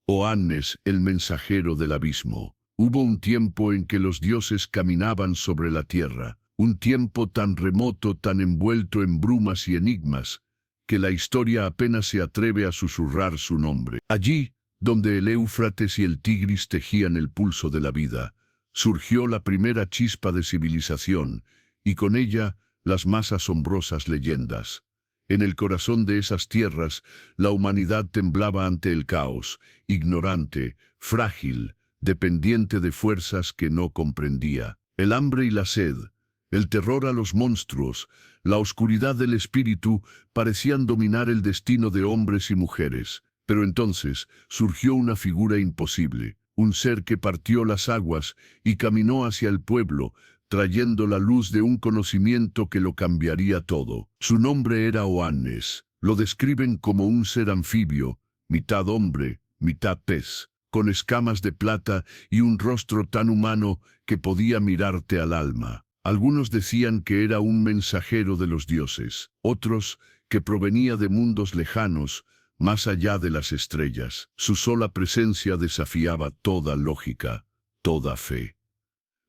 Oannes, el mensajero del abismo. Hubo un tiempo en que los dioses caminaban sobre la tierra, un tiempo tan remoto, tan envuelto en brumas y enigmas, que la historia apenas se atreve a susurrar su nombre. Allí, donde el Éufrates y el Tigris tejían el pulso de la vida, surgió la primera chispa de civilización, y con ella las más asombrosas leyendas. En el corazón de esas tierras, la humanidad temblaba ante el caos, ignorante, frágil, dependiente de fuerzas que no comprendía. El hambre y la sed, el terror a los monstruos, la oscuridad del espíritu parecían dominar el destino de hombres y mujeres. Pero entonces surgió una figura imposible, un ser que partió las aguas y caminó hacia el pueblo, trayendo la luz de un conocimiento que lo cambiaría todo. Su nombre era Oannes. Lo describen como un ser anfibio, mitad hombre, mitad pez, con escamas de plata y un rostro tan humano que podía mirarte al alma. Algunos decían que era un mensajero de los dioses, otros que provenía de mundos lejanos, más allá de las estrellas. Su sola presencia desafiaba toda lógica, toda fe.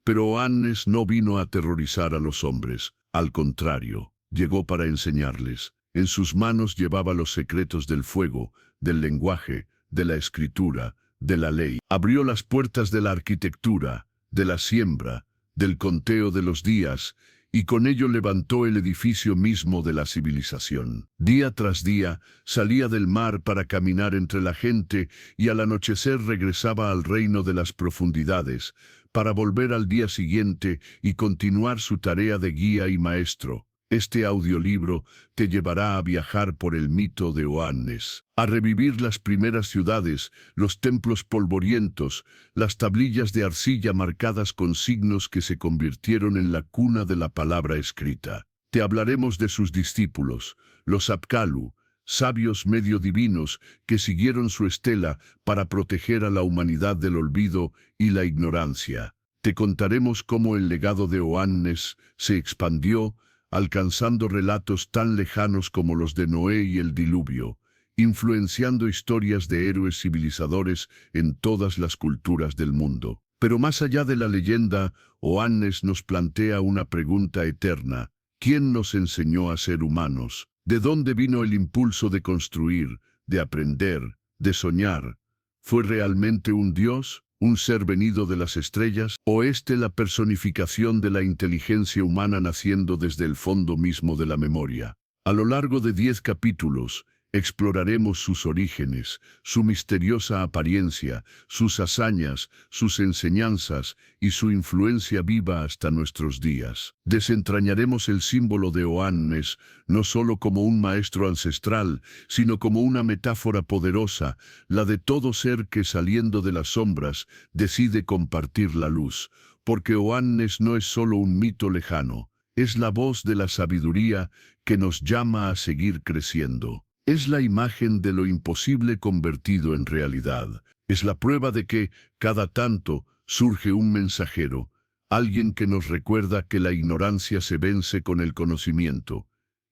Pero Oannes no vino a aterrorizar a los hombres, al contrario, llegó para enseñarles. En sus manos llevaba los secretos del fuego, del lenguaje, de la escritura, de la ley. Abrió las puertas de la arquitectura, de la siembra, del conteo de los días, y con ello levantó el edificio mismo de la civilización. Día tras día salía del mar para caminar entre la gente y al anochecer regresaba al reino de las profundidades, para volver al día siguiente y continuar su tarea de guía y maestro. Este audiolibro te llevará a viajar por el mito de Oannes, a revivir las primeras ciudades, los templos polvorientos, las tablillas de arcilla marcadas con signos que se convirtieron en la cuna de la palabra escrita. Te hablaremos de sus discípulos, los Apkallu, sabios medio divinos que siguieron su estela para proteger a la humanidad del olvido y la ignorancia. Te contaremos cómo el legado de Oannes se expandió, alcanzando relatos tan lejanos como los de Noé y el diluvio, influenciando historias de héroes civilizadores en todas las culturas del mundo. Pero más allá de la leyenda, Oannes nos plantea una pregunta eterna. ¿Quién nos enseñó a ser humanos? ¿De dónde vino el impulso de construir, de aprender, de soñar? ¿Fue realmente un dios? ¿Un ser venido de las estrellas? ¿O la personificación de la inteligencia humana naciendo desde el fondo mismo de la memoria? A lo largo de 10 capítulos, exploraremos sus orígenes, su misteriosa apariencia, sus hazañas, sus enseñanzas y su influencia viva hasta nuestros días. Desentrañaremos el símbolo de Oannes, no solo como un maestro ancestral, sino como una metáfora poderosa, la de todo ser que saliendo de las sombras decide compartir la luz, porque Oannes no es solo un mito lejano, es la voz de la sabiduría que nos llama a seguir creciendo. Es la imagen de lo imposible convertido en realidad. Es la prueba de que, cada tanto, surge un mensajero, alguien que nos recuerda que la ignorancia se vence con el conocimiento,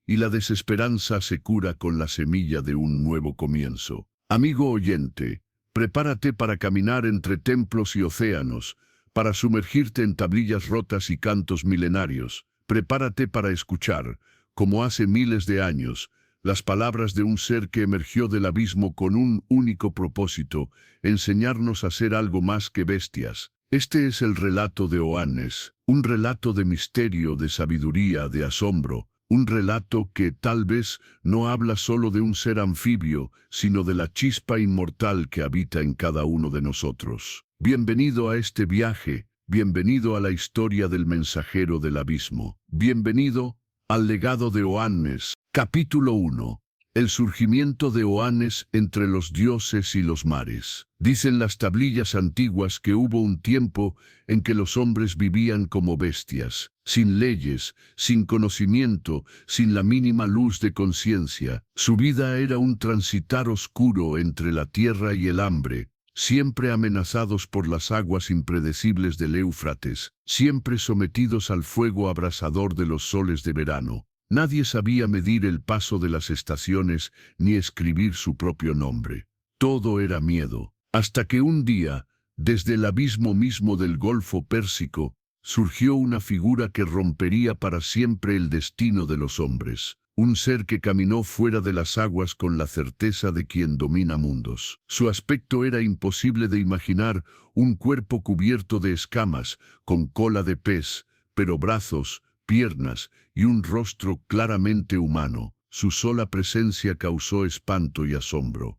y la desesperanza se cura con la semilla de un nuevo comienzo. Amigo oyente, prepárate para caminar entre templos y océanos, para sumergirte en tablillas rotas y cantos milenarios. Prepárate para escuchar, como hace miles de años, las palabras de un ser que emergió del abismo con un único propósito, enseñarnos a ser algo más que bestias. Este es el relato de Oannes, un relato de misterio, de sabiduría, de asombro, un relato que tal vez no habla solo de un ser anfibio, sino de la chispa inmortal que habita en cada uno de nosotros. Bienvenido a este viaje, bienvenido a la historia del mensajero del abismo, bienvenido al legado de Oannes. Capítulo 1. El surgimiento de Oannes entre los dioses y los mares. Dicen las tablillas antiguas que hubo un tiempo en que los hombres vivían como bestias, sin leyes, sin conocimiento, sin la mínima luz de conciencia. Su vida era un transitar oscuro entre la tierra y el hambre, siempre amenazados por las aguas impredecibles del Éufrates, siempre sometidos al fuego abrasador de los soles de verano. Nadie sabía medir el paso de las estaciones ni escribir su propio nombre. Todo era miedo. Hasta que un día, desde el abismo mismo del Golfo Pérsico, surgió una figura que rompería para siempre el destino de los hombres. Un ser que caminó fuera de las aguas con la certeza de quien domina mundos. Su aspecto era imposible de imaginar, un cuerpo cubierto de escamas, con cola de pez, pero brazos, piernas y un rostro claramente humano. Su sola presencia causó espanto y asombro.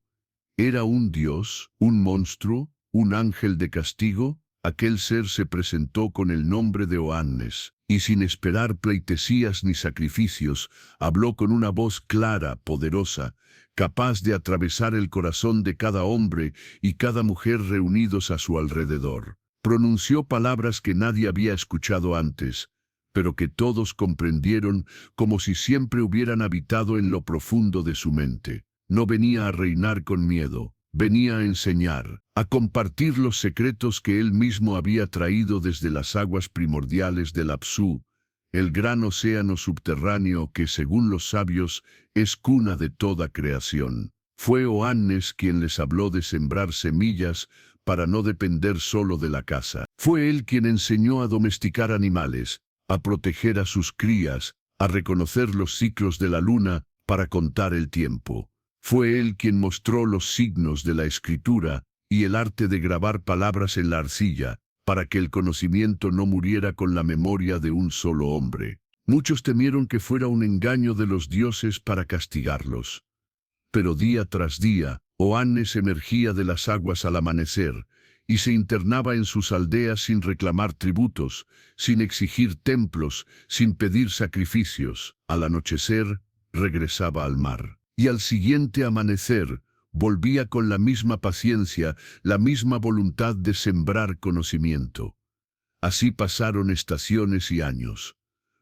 ¿Era un dios, un monstruo, un ángel de castigo? Aquel ser se presentó con el nombre de Oannes, y sin esperar pleitesías ni sacrificios, habló con una voz clara, poderosa, capaz de atravesar el corazón de cada hombre y cada mujer reunidos a su alrededor. Pronunció palabras que nadie había escuchado antes, pero que todos comprendieron como si siempre hubieran habitado en lo profundo de su mente. No venía a reinar con miedo. Venía a enseñar, a compartir los secretos que él mismo había traído desde las aguas primordiales del Apsu, el gran océano subterráneo que, según los sabios, es cuna de toda creación. Fue Oannes quien les habló de sembrar semillas para no depender solo de la caza. Fue él quien enseñó a domesticar animales, a proteger a sus crías, a reconocer los ciclos de la luna para contar el tiempo. Fue él quien mostró los signos de la escritura y el arte de grabar palabras en la arcilla, para que el conocimiento no muriera con la memoria de un solo hombre. Muchos temieron que fuera un engaño de los dioses para castigarlos. Pero día tras día, Oannes emergía de las aguas al amanecer, y se internaba en sus aldeas sin reclamar tributos, sin exigir templos, sin pedir sacrificios. Al anochecer, regresaba al mar. Y al siguiente amanecer, volvía con la misma paciencia, la misma voluntad de sembrar conocimiento. Así pasaron estaciones y años.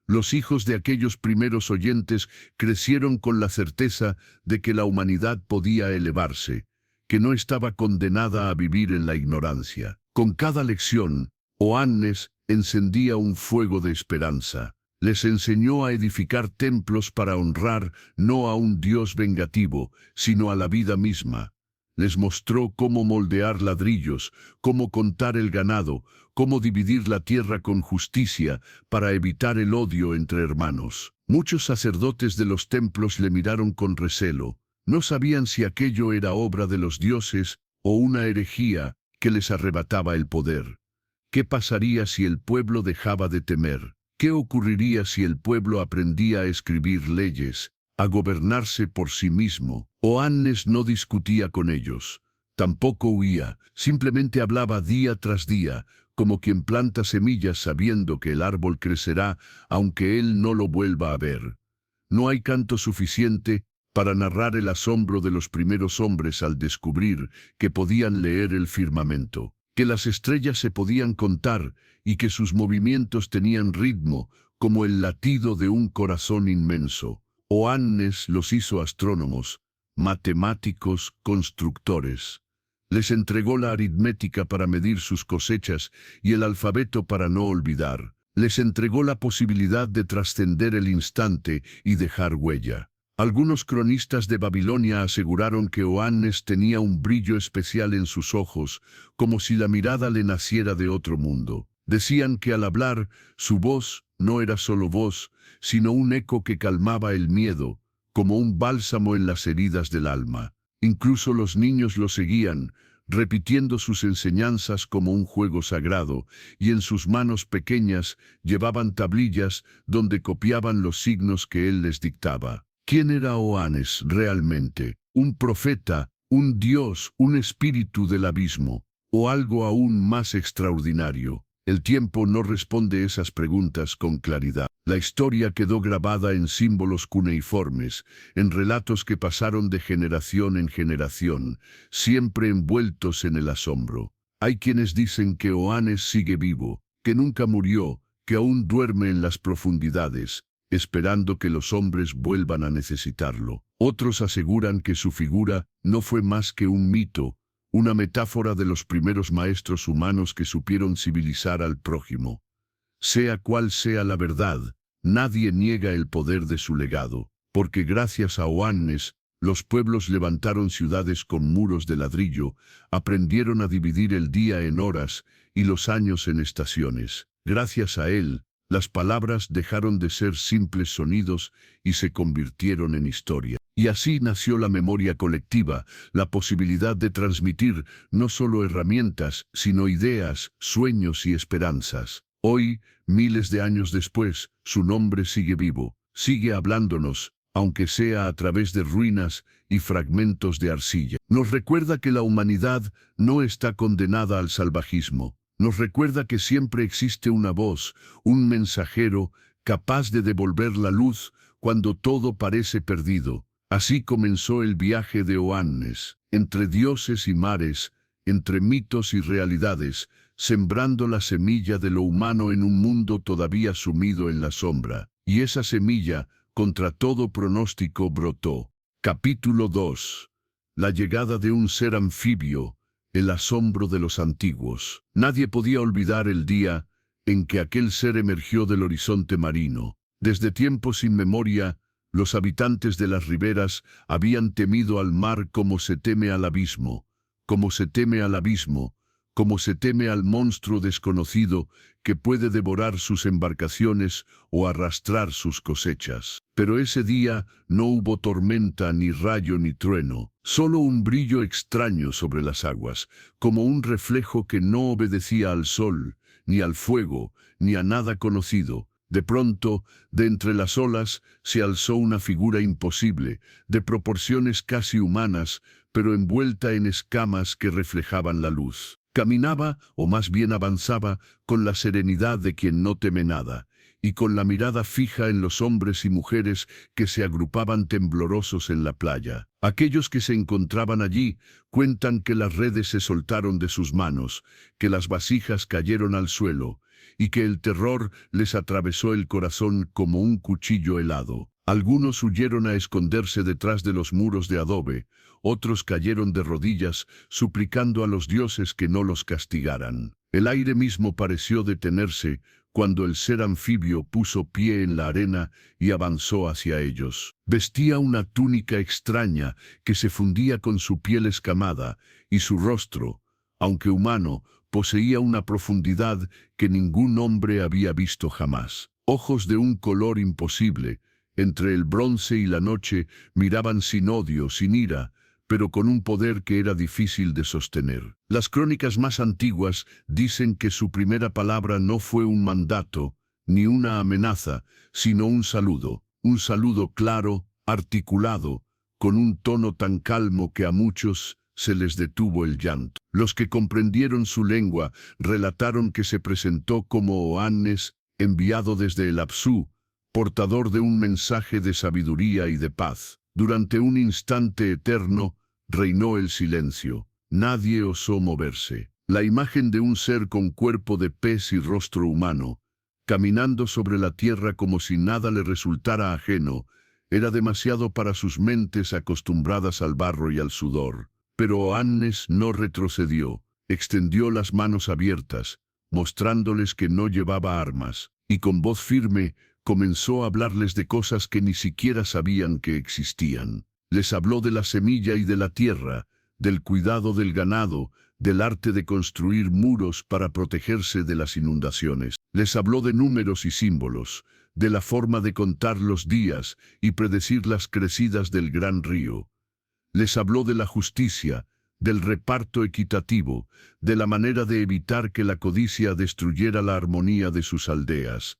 Los hijos de aquellos primeros oyentes crecieron con la certeza de que la humanidad podía elevarse, que no estaba condenada a vivir en la ignorancia. Con cada lección, Oannes encendía un fuego de esperanza. Les enseñó a edificar templos para honrar no a un Dios vengativo, sino a la vida misma. Les mostró cómo moldear ladrillos, cómo contar el ganado, cómo dividir la tierra con justicia para evitar el odio entre hermanos. Muchos sacerdotes de los templos le miraron con recelo. No sabían si aquello era obra de los dioses o una herejía que les arrebataba el poder. ¿Qué pasaría si el pueblo dejaba de temer? ¿Qué ocurriría si el pueblo aprendía a escribir leyes, a gobernarse por sí mismo? Oannes no discutía con ellos, tampoco huía, simplemente hablaba día tras día, como quien planta semillas sabiendo que el árbol crecerá, aunque él no lo vuelva a ver. No hay canto suficiente para narrar el asombro de los primeros hombres al descubrir que podían leer el firmamento, que las estrellas se podían contar y que sus movimientos tenían ritmo, como el latido de un corazón inmenso. Oannes los hizo astrónomos, matemáticos, constructores. Les entregó la aritmética para medir sus cosechas y el alfabeto para no olvidar. Les entregó la posibilidad de trascender el instante y dejar huella. Algunos cronistas de Babilonia aseguraron que Oannes tenía un brillo especial en sus ojos, como si la mirada le naciera de otro mundo. Decían que al hablar, su voz no era solo voz, sino un eco que calmaba el miedo, como un bálsamo en las heridas del alma. Incluso los niños lo seguían, repitiendo sus enseñanzas como un juego sagrado, y en sus manos pequeñas llevaban tablillas donde copiaban los signos que él les dictaba. ¿Quién era Oannes realmente? ¿Un profeta, un dios, un espíritu del abismo, o algo aún más extraordinario? El tiempo no responde esas preguntas con claridad. La historia quedó grabada en símbolos cuneiformes, en relatos que pasaron de generación en generación, siempre envueltos en el asombro. Hay quienes dicen que Oannes sigue vivo, que nunca murió, que aún duerme en las profundidades, esperando que los hombres vuelvan a necesitarlo. Otros aseguran que su figura no fue más que un mito, una metáfora de los primeros maestros humanos que supieron civilizar al prójimo. Sea cual sea la verdad, nadie niega el poder de su legado, porque gracias a Oannes, Los pueblos levantaron ciudades con muros de ladrillo, aprendieron a dividir el día en horas y los años en estaciones. Gracias a él, las palabras dejaron de ser simples sonidos y se convirtieron en historia. Y así nació la memoria colectiva, la posibilidad de transmitir no solo herramientas, sino ideas, sueños y esperanzas. Hoy, miles de años después, su nombre sigue vivo, sigue hablándonos, aunque sea a través de ruinas y fragmentos de arcilla. Nos recuerda que la humanidad no está condenada al salvajismo. Nos recuerda que siempre existe una voz, un mensajero, capaz de devolver la luz cuando todo parece perdido. Así comenzó el viaje de Oannes, entre dioses y mares, entre mitos y realidades, sembrando la semilla de lo humano en un mundo todavía sumido en la sombra. Y esa semilla, contra todo pronóstico, brotó. Capítulo 2. La llegada de un ser anfibio, el asombro de los antiguos. Nadie podía olvidar el día en que aquel ser emergió del horizonte marino. Desde tiempos inmemoria, los habitantes de las riberas habían temido al mar como se teme al abismo, como se teme al abismo, como se teme al monstruo desconocido que puede devorar sus embarcaciones o arrastrar sus cosechas. Pero ese día no hubo tormenta, ni rayo, ni trueno, solo un brillo extraño sobre las aguas, como un reflejo que no obedecía al sol, ni al fuego, ni a nada conocido. De pronto, de entre las olas, se alzó una figura imposible, de proporciones casi humanas, pero envuelta en escamas que reflejaban la luz. Caminaba, o más bien avanzaba, con la serenidad de quien no teme nada, y con la mirada fija en los hombres y mujeres que se agrupaban temblorosos en la playa. Aquellos que se encontraban allí cuentan que las redes se soltaron de sus manos, que las vasijas cayeron al suelo, y que el terror les atravesó el corazón como un cuchillo helado. Algunos huyeron a esconderse detrás de los muros de adobe, otros cayeron de rodillas, suplicando a los dioses que no los castigaran. El aire mismo pareció detenerse cuando el ser anfibio puso pie en la arena y avanzó hacia ellos. Vestía una túnica extraña que se fundía con su piel escamada, y su rostro, aunque humano, poseía una profundidad que ningún hombre había visto jamás. Ojos de un color imposible, entre el bronce y la noche, miraban sin odio, sin ira, pero con un poder que era difícil de sostener. Las crónicas más antiguas dicen que su primera palabra no fue un mandato, ni una amenaza, sino un saludo claro, articulado, con un tono tan calmo que a muchos se les detuvo el llanto. Los que comprendieron su lengua relataron que se presentó como Oannes, enviado desde el Apsu, portador de un mensaje de sabiduría y de paz. Durante un instante eterno, reinó el silencio. Nadie osó moverse. La imagen de un ser con cuerpo de pez y rostro humano, caminando sobre la tierra como si nada le resultara ajeno, era demasiado para sus mentes acostumbradas al barro y al sudor. Pero Oannes no retrocedió, extendió las manos abiertas, mostrándoles que no llevaba armas, y con voz firme comenzó a hablarles de cosas que ni siquiera sabían que existían. Les habló de la semilla y de la tierra, del cuidado del ganado, del arte de construir muros para protegerse de las inundaciones. Les habló de números y símbolos, de la forma de contar los días y predecir las crecidas del gran río. Les habló de la justicia, del reparto equitativo, de la manera de evitar que la codicia destruyera la armonía de sus aldeas.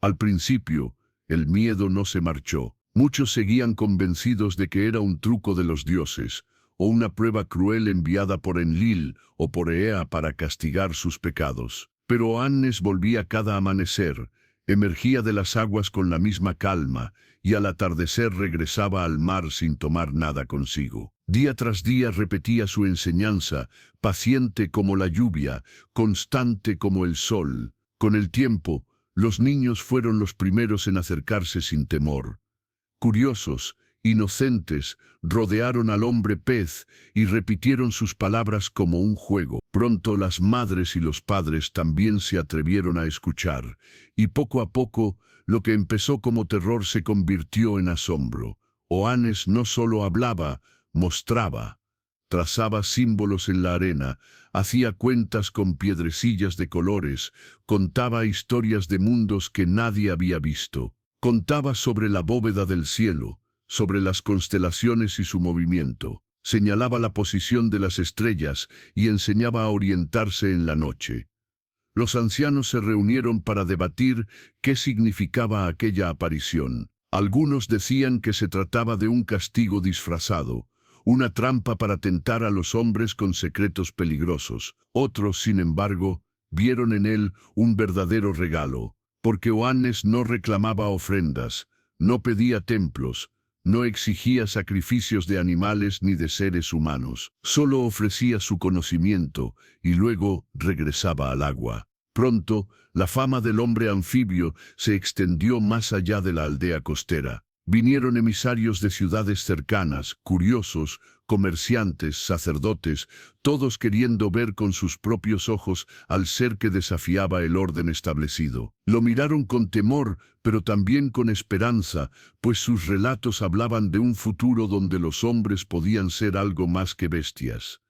Al principio, el miedo no se marchó. Muchos seguían convencidos de que era un truco de los dioses, o una prueba cruel enviada por Enlil o por Ea para castigar sus pecados. Pero Oannes volvía cada amanecer, emergía de las aguas con la misma calma, y al atardecer regresaba al mar sin tomar nada consigo. Día tras día repetía su enseñanza, paciente como la lluvia, constante como el sol. Con el tiempo, los niños fueron los primeros en acercarse sin temor. Curiosos, inocentes, rodearon al hombre pez y repitieron sus palabras como un juego. Pronto las madres y los padres también se atrevieron a escuchar, y poco a poco lo que empezó como terror se convirtió en asombro. Oannes no solo hablaba, mostraba. Trazaba símbolos en la arena, hacía cuentas con piedrecillas de colores, contaba historias de mundos que nadie había visto. Contaba sobre la bóveda del cielo, sobre las constelaciones y su movimiento. Señalaba la posición de las estrellas y enseñaba a orientarse en la noche. Los ancianos se reunieron para debatir qué significaba aquella aparición. Algunos decían que se trataba de un castigo disfrazado, una trampa para tentar a los hombres con secretos peligrosos. Otros, sin embargo, vieron en él un verdadero regalo, porque Oannes no reclamaba ofrendas, no pedía templos, no exigía sacrificios de animales ni de seres humanos. Solo ofrecía su conocimiento y luego regresaba al agua. Pronto, la fama del hombre anfibio se extendió más allá de la aldea costera. Vinieron emisarios de ciudades cercanas, curiosos, comerciantes, sacerdotes, todos queriendo ver con sus propios ojos al ser que desafiaba el orden establecido. Lo miraron con temor, pero también con esperanza, pues sus relatos hablaban de un futuro donde los hombres podían ser algo más que bestias.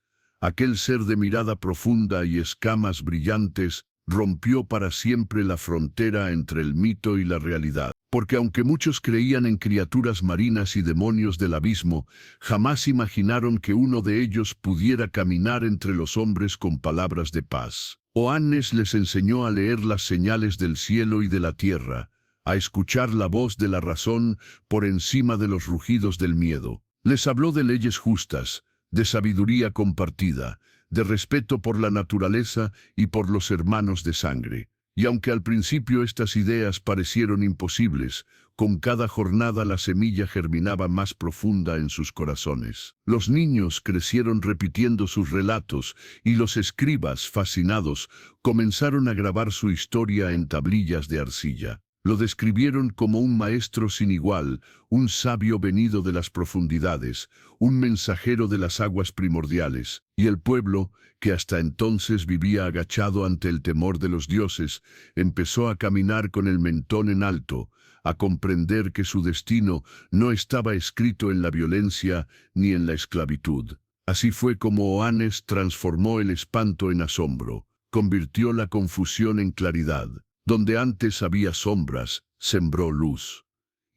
Aquel ser de mirada profunda y escamas brillantes rompió para siempre la frontera entre el mito y la realidad. Porque aunque muchos creían en criaturas marinas y demonios del abismo, jamás imaginaron que uno de ellos pudiera caminar entre los hombres con palabras de paz. Oannes les enseñó a leer las señales del cielo y de la tierra, a escuchar la voz de la razón por encima de los rugidos del miedo. Les habló de leyes justas, de sabiduría compartida, de respeto por la naturaleza y por los hermanos de sangre. Y aunque al principio estas ideas parecieron imposibles, con cada jornada la semilla germinaba más profunda en sus corazones. Los niños crecieron repitiendo sus relatos y los escribas, fascinados, comenzaron a grabar su historia en tablillas de arcilla. Lo describieron como un maestro sin igual, un sabio venido de las profundidades, un mensajero de las aguas primordiales, y el pueblo, que hasta entonces vivía agachado ante el temor de los dioses, empezó a caminar con el mentón en alto, a comprender que su destino no estaba escrito en la violencia ni en la esclavitud. Así fue como Oannes transformó el espanto en asombro, convirtió la confusión en claridad. Donde antes había sombras, sembró luz.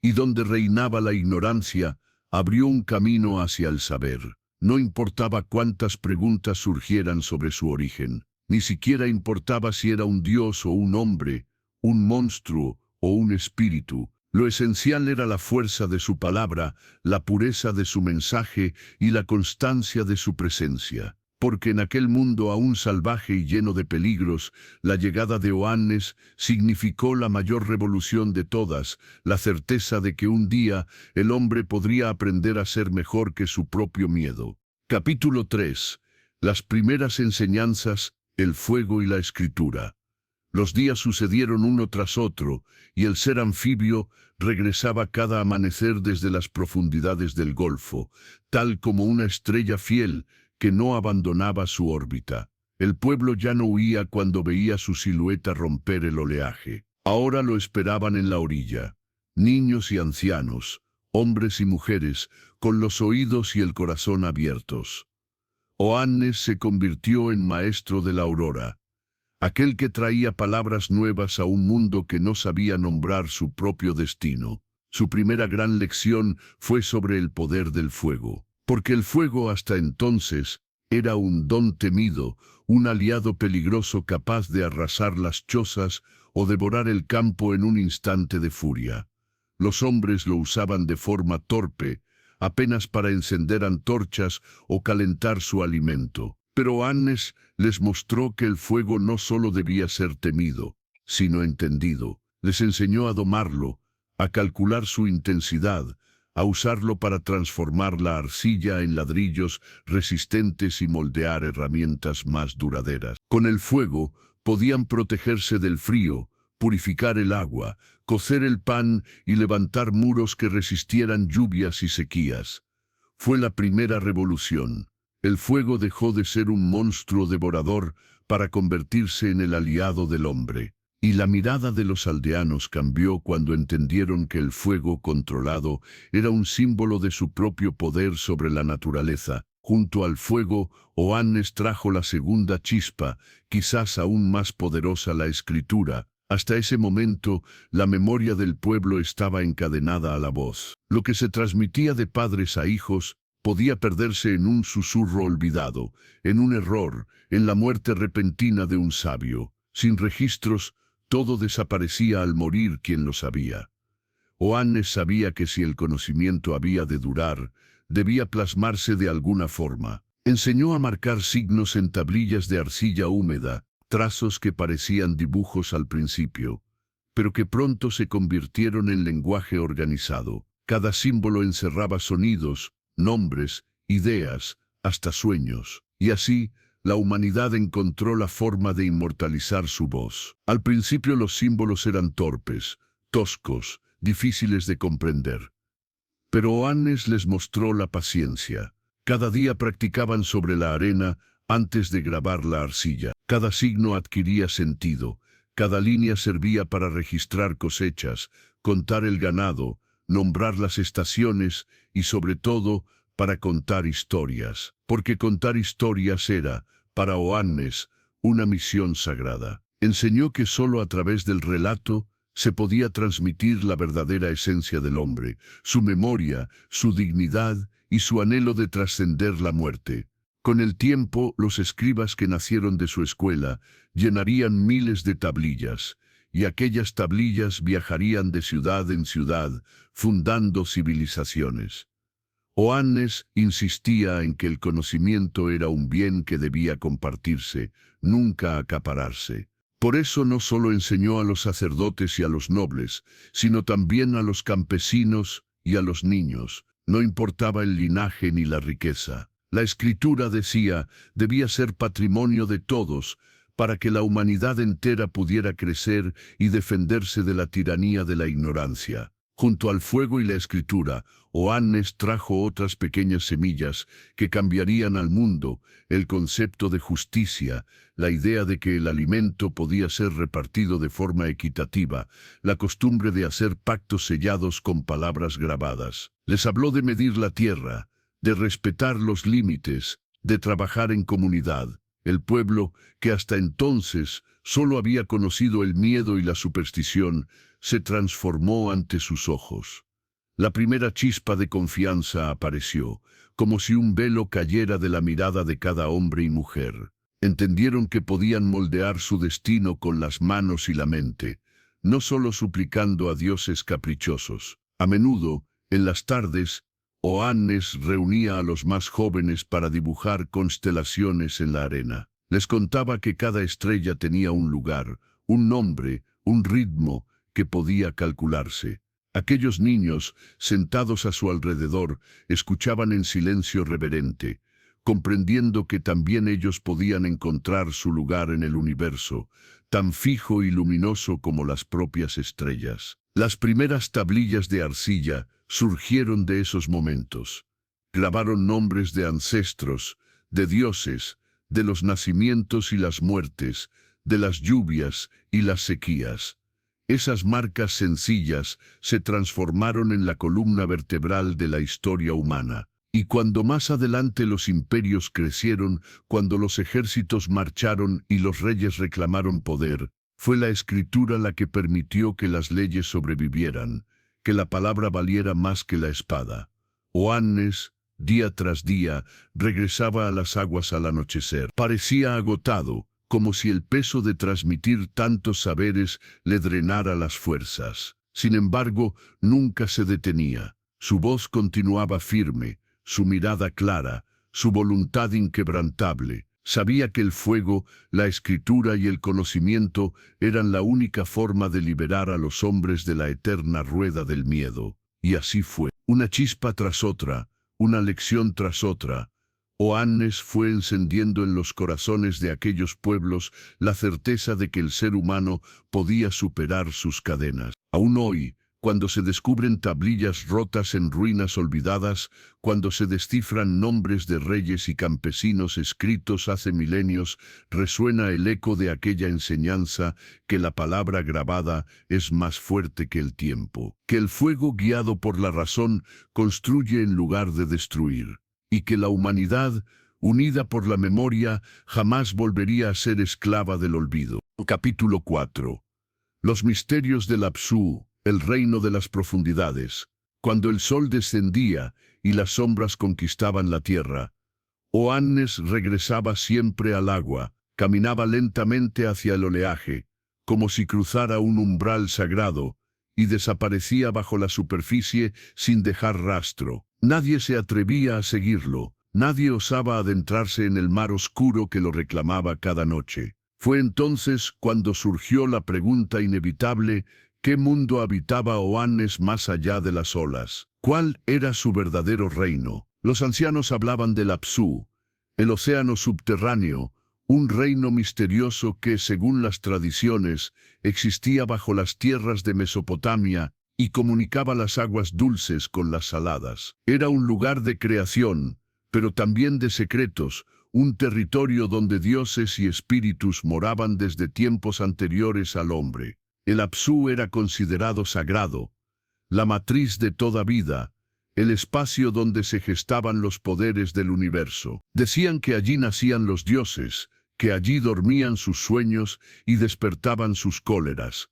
Y donde reinaba la ignorancia, abrió un camino hacia el saber. No importaba cuántas preguntas surgieran sobre su origen, ni siquiera importaba si era un dios o un hombre, un monstruo o un espíritu. Lo esencial era la fuerza de su palabra, la pureza de su mensaje y la constancia de su presencia. Porque en aquel mundo aún salvaje y lleno de peligros, la llegada de Oannes significó la mayor revolución de todas, la certeza de que un día el hombre podría aprender a ser mejor que su propio miedo. Capítulo 3. Las primeras enseñanzas, el fuego y la escritura. Los días sucedieron uno tras otro, y el ser anfibio regresaba cada amanecer desde las profundidades del Golfo, tal como una estrella fiel que no abandonaba su órbita. El pueblo ya no huía cuando veía su silueta romper el oleaje. Ahora lo esperaban en la orilla. Niños y ancianos, hombres y mujeres, con los oídos y el corazón abiertos. Oannes se convirtió en maestro de la aurora, aquel que traía palabras nuevas a un mundo que no sabía nombrar su propio destino. Su primera gran lección fue sobre el poder del fuego. Porque el fuego hasta entonces era un don temido, un aliado peligroso capaz de arrasar las chozas o devorar el campo en un instante de furia. Los hombres lo usaban de forma torpe, apenas para encender antorchas o calentar su alimento. Pero Oannes les mostró que el fuego no solo debía ser temido, sino entendido. Les enseñó a domarlo, a calcular su intensidad, a usarlo para transformar la arcilla en ladrillos resistentes y moldear herramientas más duraderas. Con el fuego podían protegerse del frío, purificar el agua, cocer el pan y levantar muros que resistieran lluvias y sequías. Fue la primera revolución. El fuego dejó de ser un monstruo devorador para convertirse en el aliado del hombre. Y la mirada de los aldeanos cambió cuando entendieron que el fuego controlado era un símbolo de su propio poder sobre la naturaleza. Junto al fuego, Oannes trajo la segunda chispa, quizás aún más poderosa, la escritura. Hasta ese momento, la memoria del pueblo estaba encadenada a la voz. Lo que se transmitía de padres a hijos podía perderse en un susurro olvidado, en un error, en la muerte repentina de un sabio. Sin registros, todo desaparecía al morir quien lo sabía. Oannes sabía que si el conocimiento había de durar, debía plasmarse de alguna forma. Enseñó a marcar signos en tablillas de arcilla húmeda, trazos que parecían dibujos al principio, pero que pronto se convirtieron en lenguaje organizado. Cada símbolo encerraba sonidos, nombres, ideas, hasta sueños. Y así, la humanidad encontró la forma de inmortalizar su voz. Al principio los símbolos eran torpes, toscos, difíciles de comprender. Pero Oannes les mostró la paciencia. Cada día practicaban sobre la arena antes de grabar la arcilla. Cada signo adquiría sentido. Cada línea servía para registrar cosechas, contar el ganado, nombrar las estaciones y, sobre todo, para contar historias. Porque contar historias era, para Oannes, una misión sagrada. Enseñó que solo a través del relato se podía transmitir la verdadera esencia del hombre, su memoria, su dignidad y su anhelo de trascender la muerte. Con el tiempo, los escribas que nacieron de su escuela llenarían miles de tablillas, y aquellas tablillas viajarían de ciudad en ciudad, fundando civilizaciones. Oannes insistía en que el conocimiento era un bien que debía compartirse, nunca acapararse. Por eso no solo enseñó a los sacerdotes y a los nobles, sino también a los campesinos y a los niños. No importaba el linaje ni la riqueza. La Escritura, decía, debía ser patrimonio de todos, para que la humanidad entera pudiera crecer y defenderse de la tiranía de la ignorancia. Junto al fuego y la Escritura, Oannes trajo otras pequeñas semillas que cambiarían al mundo: el concepto de justicia, la idea de que el alimento podía ser repartido de forma equitativa, la costumbre de hacer pactos sellados con palabras grabadas. Les habló de medir la tierra, de respetar los límites, de trabajar en comunidad. El pueblo, que hasta entonces solo había conocido el miedo y la superstición, se transformó ante sus ojos. La primera chispa de confianza apareció, como si un velo cayera de la mirada de cada hombre y mujer. Entendieron que podían moldear su destino con las manos y la mente, no solo suplicando a dioses caprichosos. A menudo, en las tardes, Oannes reunía a los más jóvenes para dibujar constelaciones en la arena. Les contaba que cada estrella tenía un lugar, un nombre, un ritmo que podía calcularse. Aquellos niños, sentados a su alrededor, escuchaban en silencio reverente, comprendiendo que también ellos podían encontrar su lugar en el universo, tan fijo y luminoso como las propias estrellas. Las primeras tablillas de arcilla surgieron de esos momentos. Grabaron nombres de ancestros, de dioses, de los nacimientos y las muertes, de las lluvias y las sequías. Esas marcas sencillas se transformaron en la columna vertebral de la historia humana. Y cuando más adelante los imperios crecieron, cuando los ejércitos marcharon y los reyes reclamaron poder, fue la Escritura la que permitió que las leyes sobrevivieran, que la palabra valiera más que la espada. Oannes, día tras día, regresaba a las aguas al anochecer. Parecía agotado, como si el peso de transmitir tantos saberes le drenara las fuerzas. Sin embargo, nunca se detenía. Su voz continuaba firme, su mirada clara, su voluntad inquebrantable. Sabía que el fuego, la Escritura y el conocimiento eran la única forma de liberar a los hombres de la eterna rueda del miedo. Y así fue. Una chispa tras otra, una lección tras otra, Oannes fue encendiendo en los corazones de aquellos pueblos la certeza de que el ser humano podía superar sus cadenas. Aún hoy, cuando se descubren tablillas rotas en ruinas olvidadas, cuando se descifran nombres de reyes y campesinos escritos hace milenios, resuena el eco de aquella enseñanza que la palabra grabada es más fuerte que el tiempo, que el fuego guiado por la razón construye en lugar de destruir, y que la humanidad, unida por la memoria, jamás volvería a ser esclava del olvido. Capítulo 4. Los misterios del Apsu, el reino de las profundidades. Cuando el sol descendía y las sombras conquistaban la tierra, Oannes regresaba siempre al agua, caminaba lentamente hacia el oleaje, como si cruzara un umbral sagrado, y desaparecía bajo la superficie sin dejar rastro. Nadie se atrevía a seguirlo, nadie osaba adentrarse en el mar oscuro que lo reclamaba cada noche. Fue entonces cuando surgió la pregunta inevitable: ¿qué mundo habitaba Oannes más allá de las olas? ¿Cuál era su verdadero reino? Los ancianos hablaban del Apsu, el océano subterráneo, un reino misterioso que, según las tradiciones, existía bajo las tierras de Mesopotamia y comunicaba las aguas dulces con las saladas. Era un lugar de creación, pero también de secretos, un territorio donde dioses y espíritus moraban desde tiempos anteriores al hombre. El Apsu era considerado sagrado, la matriz de toda vida, el espacio donde se gestaban los poderes del universo. Decían que allí nacían los dioses, que allí dormían sus sueños y despertaban sus cóleras.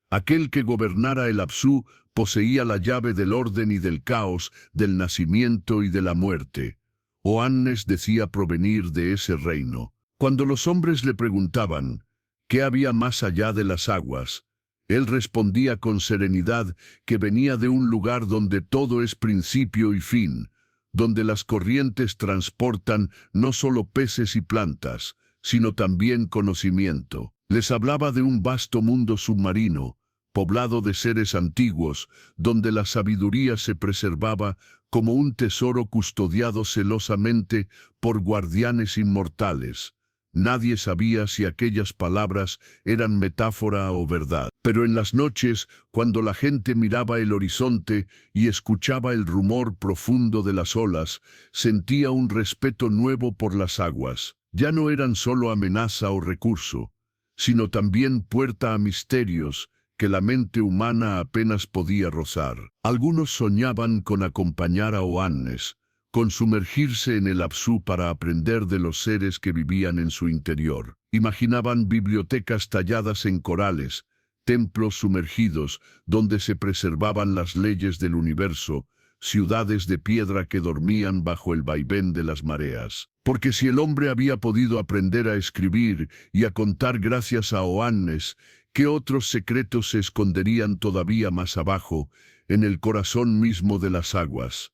Aquel que gobernara el Apsu poseía la llave del orden y del caos, del nacimiento y de la muerte. Oannes decía provenir de ese reino. Cuando los hombres le preguntaban ¿qué había más allá de las aguas?, él respondía con serenidad que venía de un lugar donde todo es principio y fin, donde las corrientes transportan no solo peces y plantas, sino también conocimiento. Les hablaba de un vasto mundo submarino, poblado de seres antiguos, donde la sabiduría se preservaba como un tesoro custodiado celosamente por guardianes inmortales. Nadie sabía si aquellas palabras eran metáfora o verdad. Pero en las noches, cuando la gente miraba el horizonte y escuchaba el rumor profundo de las olas, sentía un respeto nuevo por las aguas. Ya no eran solo amenaza o recurso, sino también puerta a misterios que la mente humana apenas podía rozar. Algunos soñaban con acompañar a Oannes, con sumergirse en el Apsu para aprender de los seres que vivían en su interior. Imaginaban bibliotecas talladas en corales, templos sumergidos donde se preservaban las leyes del universo, ciudades de piedra que dormían bajo el vaivén de las mareas. Porque si el hombre había podido aprender a escribir y a contar gracias a Oannes, ¿qué otros secretos se esconderían todavía más abajo, en el corazón mismo de las aguas?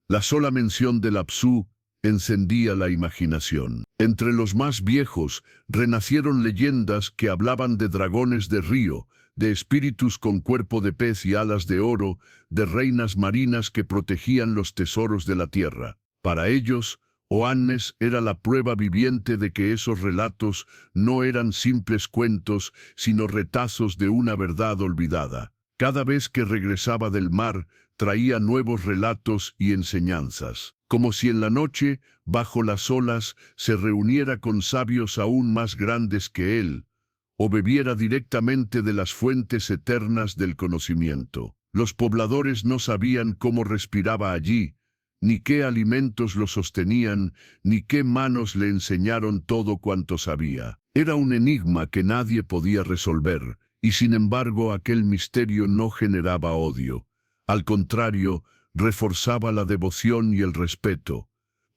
La sola mención del Apsu encendía la imaginación. Entre los más viejos renacieron leyendas que hablaban de dragones de río, de espíritus con cuerpo de pez y alas de oro, de reinas marinas que protegían los tesoros de la tierra. Para ellos, Oannes era la prueba viviente de que esos relatos no eran simples cuentos, sino retazos de una verdad olvidada. Cada vez que regresaba del mar, traía nuevos relatos y enseñanzas, como si en la noche, bajo las olas, se reuniera con sabios aún más grandes que él, o bebiera directamente de las fuentes eternas del conocimiento. Los pobladores no sabían cómo respiraba allí, ni qué alimentos lo sostenían, ni qué manos le enseñaron todo cuanto sabía. Era un enigma que nadie podía resolver, y sin embargo aquel misterio no generaba odio. Al contrario, reforzaba la devoción y el respeto,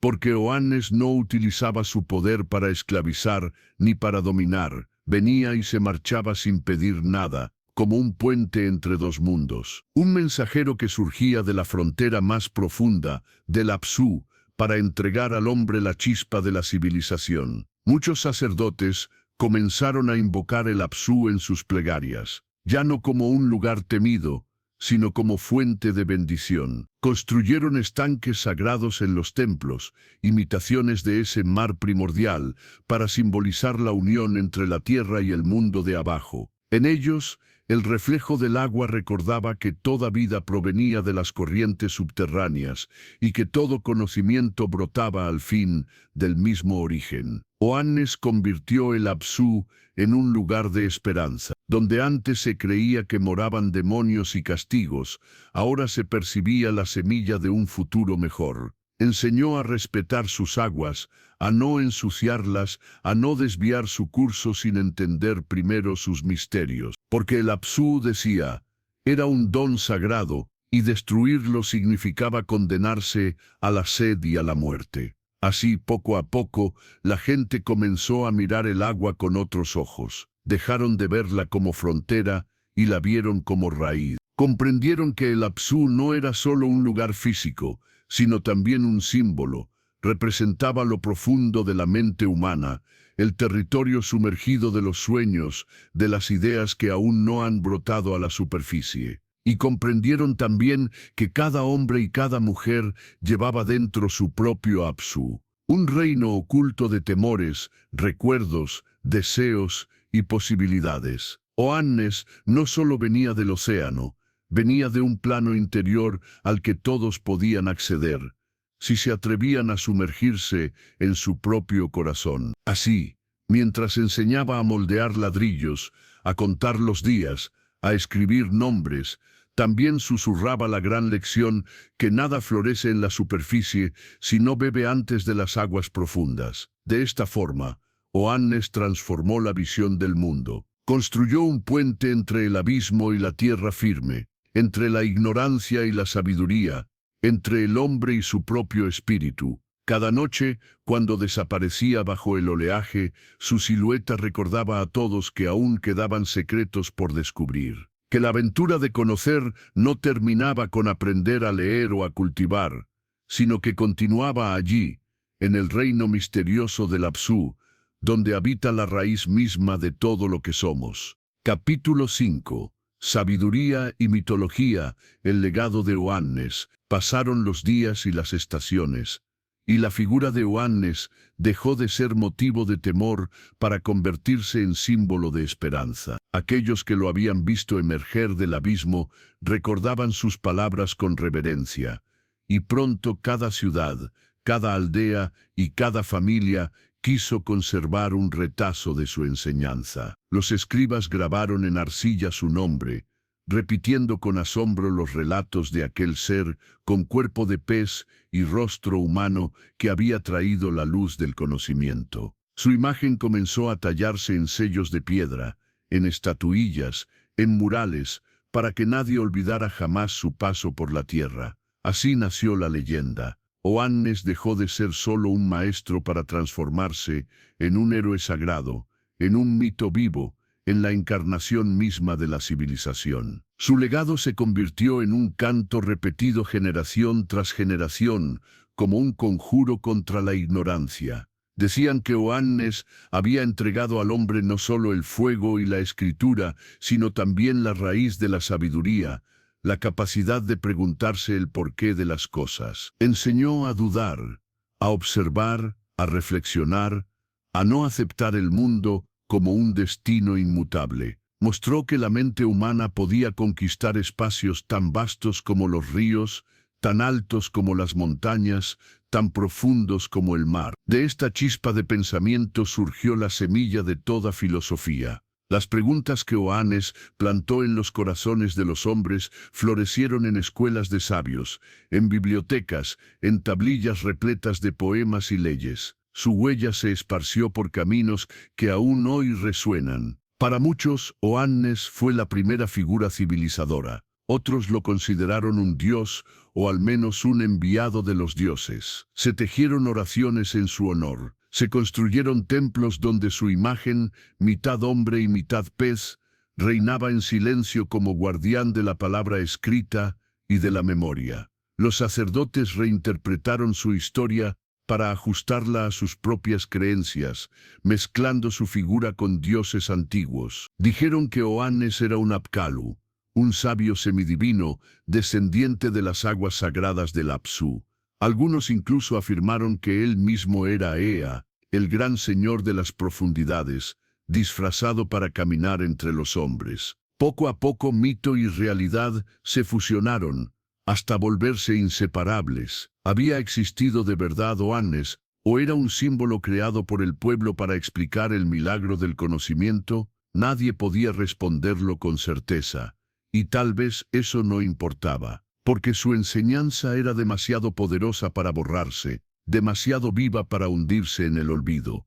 porque Oannes no utilizaba su poder para esclavizar ni para dominar, venía y se marchaba sin pedir nada, como un puente entre dos mundos. Un mensajero que surgía de la frontera más profunda, del Apsu, para entregar al hombre la chispa de la civilización. Muchos sacerdotes comenzaron a invocar el Apsu en sus plegarias, ya no como un lugar temido, sino como fuente de bendición. Construyeron estanques sagrados en los templos, imitaciones de ese mar primordial, para simbolizar la unión entre la tierra y el mundo de abajo. En ellos, El reflejo del agua recordaba que toda vida provenía de las corrientes subterráneas y que todo conocimiento brotaba al fin del mismo origen. Oannes convirtió el Apsu en un lugar de esperanza. Donde antes se creía que moraban demonios y castigos, ahora se percibía la semilla de un futuro mejor. Enseñó a respetar sus aguas, a no ensuciarlas, a no desviar su curso sin entender primero sus misterios. Porque el Apsu, decía, era un don sagrado, y destruirlo significaba condenarse a la sed y a la muerte. Así, poco a poco, la gente comenzó a mirar el agua con otros ojos. Dejaron de verla como frontera y la vieron como raíz. Comprendieron que el Apsu no era solo un lugar físico, sino también un símbolo. Representaba lo profundo de la mente humana, el territorio sumergido de los sueños, de las ideas que aún no han brotado a la superficie. Y comprendieron también que cada hombre y cada mujer llevaba dentro su propio Apsu, un reino oculto de temores, recuerdos, deseos y posibilidades. Oannes no solo venía del océano, venía de un plano interior al que todos podían acceder, si se atrevían a sumergirse en su propio corazón. Así, mientras enseñaba a moldear ladrillos, a contar los días, a escribir nombres, también susurraba la gran lección que nada florece en la superficie si no bebe antes de las aguas profundas. De esta forma, Oannes transformó la visión del mundo. Construyó un puente entre el abismo y la tierra firme, entre la ignorancia y la sabiduría, entre el hombre y su propio espíritu. Cada noche, cuando desaparecía bajo el oleaje, su silueta recordaba a todos que aún quedaban secretos por descubrir. Que la aventura de conocer no terminaba con aprender a leer o a cultivar, sino que continuaba allí, en el reino misterioso del Apsu, donde habita la raíz misma de todo lo que somos. Capítulo 5. Sabiduría y mitología, el legado de Oannes. Pasaron los días y las estaciones, y la figura de Oannes dejó de ser motivo de temor para convertirse en símbolo de esperanza. Aquellos que lo habían visto emerger del abismo recordaban sus palabras con reverencia, y pronto cada ciudad, cada aldea y cada familia quiso conservar un retazo de su enseñanza. Los escribas grabaron en arcilla su nombre, repitiendo con asombro los relatos de aquel ser con cuerpo de pez y rostro humano que había traído la luz del conocimiento. Su imagen comenzó a tallarse en sellos de piedra, en estatuillas, en murales, para que nadie olvidara jamás su paso por la tierra. Así nació la leyenda. Oannes dejó de ser solo un maestro para transformarse en un héroe sagrado, en un mito vivo, en la encarnación misma de la civilización. Su legado se convirtió en un canto repetido generación tras generación, como un conjuro contra la ignorancia. Decían que Oannes había entregado al hombre no solo el fuego y la escritura, sino también la raíz de la sabiduría, la capacidad de preguntarse el porqué de las cosas. Enseñó a dudar, a observar, a reflexionar, a no aceptar el mundo como un destino inmutable. Mostró que la mente humana podía conquistar espacios tan vastos como los ríos, tan altos como las montañas, tan profundos como el mar. De esta chispa de pensamiento surgió la semilla de toda filosofía. Las preguntas que Oannes plantó en los corazones de los hombres florecieron en escuelas de sabios, en bibliotecas, en tablillas repletas de poemas y leyes. Su huella se esparció por caminos que aún hoy resuenan. Para muchos, Oannes fue la primera figura civilizadora. Otros lo consideraron un dios, o al menos un enviado de los dioses. Se tejieron oraciones en su honor. Se construyeron templos donde su imagen, mitad hombre y mitad pez, reinaba en silencio como guardián de la palabra escrita y de la memoria. Los sacerdotes reinterpretaron su historia para ajustarla a sus propias creencias, mezclando su figura con dioses antiguos. Dijeron que Oannes era un Apkallu, un sabio semidivino, descendiente de las aguas sagradas del Apsu. Algunos incluso afirmaron que él mismo era Ea, el gran señor de las profundidades, disfrazado para caminar entre los hombres. Poco a poco mito y realidad se fusionaron, hasta volverse inseparables. ¿Había existido de verdad Oannes, o era un símbolo creado por el pueblo para explicar el milagro del conocimiento? Nadie podía responderlo con certeza, y tal vez eso no importaba, porque su enseñanza era demasiado poderosa para borrarse, demasiado viva para hundirse en el olvido.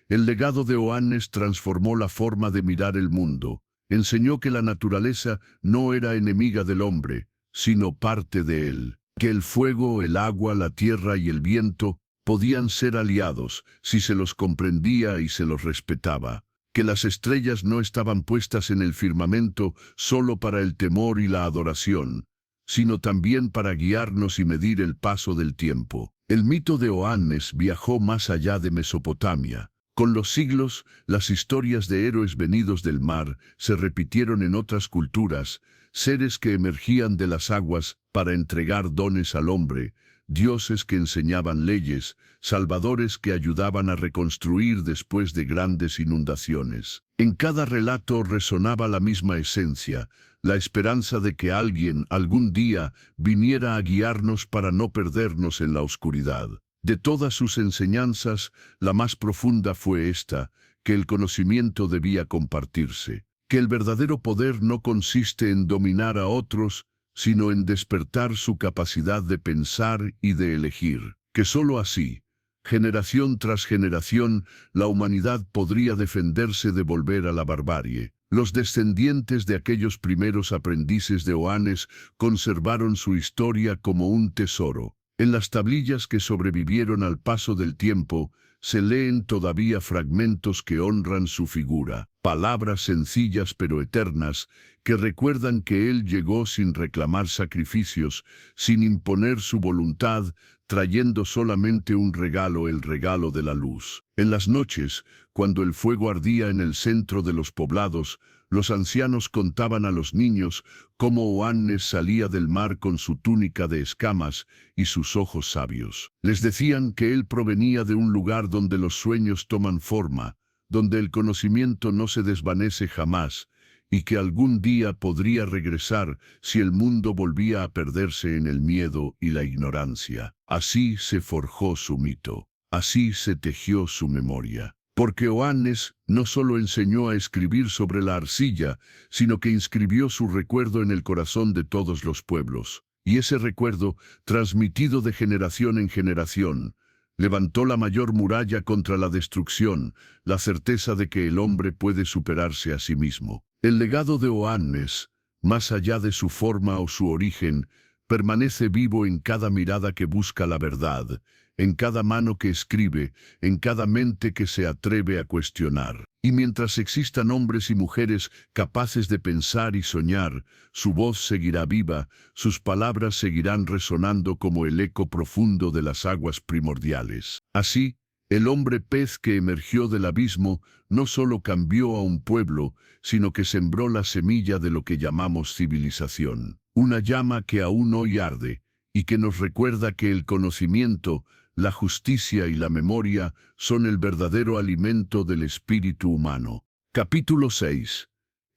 El legado de Oannes transformó la forma de mirar el mundo. Enseñó que la naturaleza no era enemiga del hombre, sino parte de él, que el fuego, el agua, la tierra y el viento podían ser aliados si se los comprendía y se los respetaba, que las estrellas no estaban puestas en el firmamento solo para el temor y la adoración, sino también para guiarnos y medir el paso del tiempo. El mito de Oannes viajó más allá de Mesopotamia. Con los siglos, las historias de héroes venidos del mar se repitieron en otras culturas, seres que emergían de las aguas para entregar dones al hombre, dioses que enseñaban leyes, salvadores que ayudaban a reconstruir después de grandes inundaciones. En cada relato resonaba la misma esencia, la esperanza de que alguien algún día viniera a guiarnos para no perdernos en la oscuridad. De todas sus enseñanzas, la más profunda fue esta, que el conocimiento debía compartirse, que el verdadero poder no consiste en dominar a otros, sino en despertar su capacidad de pensar y de elegir, que sólo así, generación tras generación, la humanidad podría defenderse de volver a la barbarie. Los descendientes de aquellos primeros aprendices de Oannes conservaron su historia como un tesoro. En las tablillas que sobrevivieron al paso del tiempo, se leen todavía fragmentos que honran su figura, palabras sencillas pero eternas, que recuerdan que él llegó sin reclamar sacrificios, sin imponer su voluntad, trayendo solamente un regalo, el regalo de la luz. En las noches, cuando el fuego ardía en el centro de los poblados, los ancianos contaban a los niños cómo Oannes salía del mar con su túnica de escamas y sus ojos sabios. Les decían que él provenía de un lugar donde los sueños toman forma, donde el conocimiento no se desvanece jamás, y que algún día podría regresar si el mundo volvía a perderse en el miedo y la ignorancia. Así se forjó su mito, así se tejió su memoria. Porque Oannes no solo enseñó a escribir sobre la arcilla, sino que inscribió su recuerdo en el corazón de todos los pueblos. Y ese recuerdo, transmitido de generación en generación, levantó la mayor muralla contra la destrucción, la certeza de que el hombre puede superarse a sí mismo. El legado de Oannes, más allá de su forma o su origen, permanece vivo en cada mirada que busca la verdad, en cada mano que escribe, en cada mente que se atreve a cuestionar. Y mientras existan hombres y mujeres capaces de pensar y soñar, su voz seguirá viva, sus palabras seguirán resonando como el eco profundo de las aguas primordiales. Así, el hombre pez que emergió del abismo no solo cambió a un pueblo, sino que sembró la semilla de lo que llamamos civilización. Una llama que aún hoy arde, y que nos recuerda que el conocimiento, la justicia y la memoria son el verdadero alimento del espíritu humano. Capítulo 6.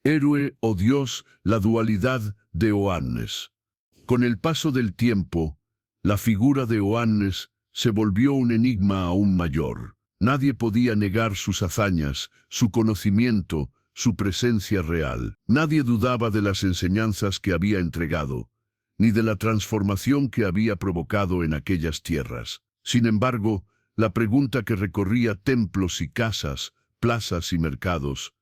Héroe o Dios, la dualidad de Oannes. Con el paso del tiempo, la figura de Oannes se volvió un enigma aún mayor. Nadie podía negar sus hazañas, su conocimiento, su presencia real. Nadie dudaba de las enseñanzas que había entregado, ni de la transformación que había provocado en aquellas tierras. Sin embargo, la pregunta que recorría templos y casas, plazas y mercados,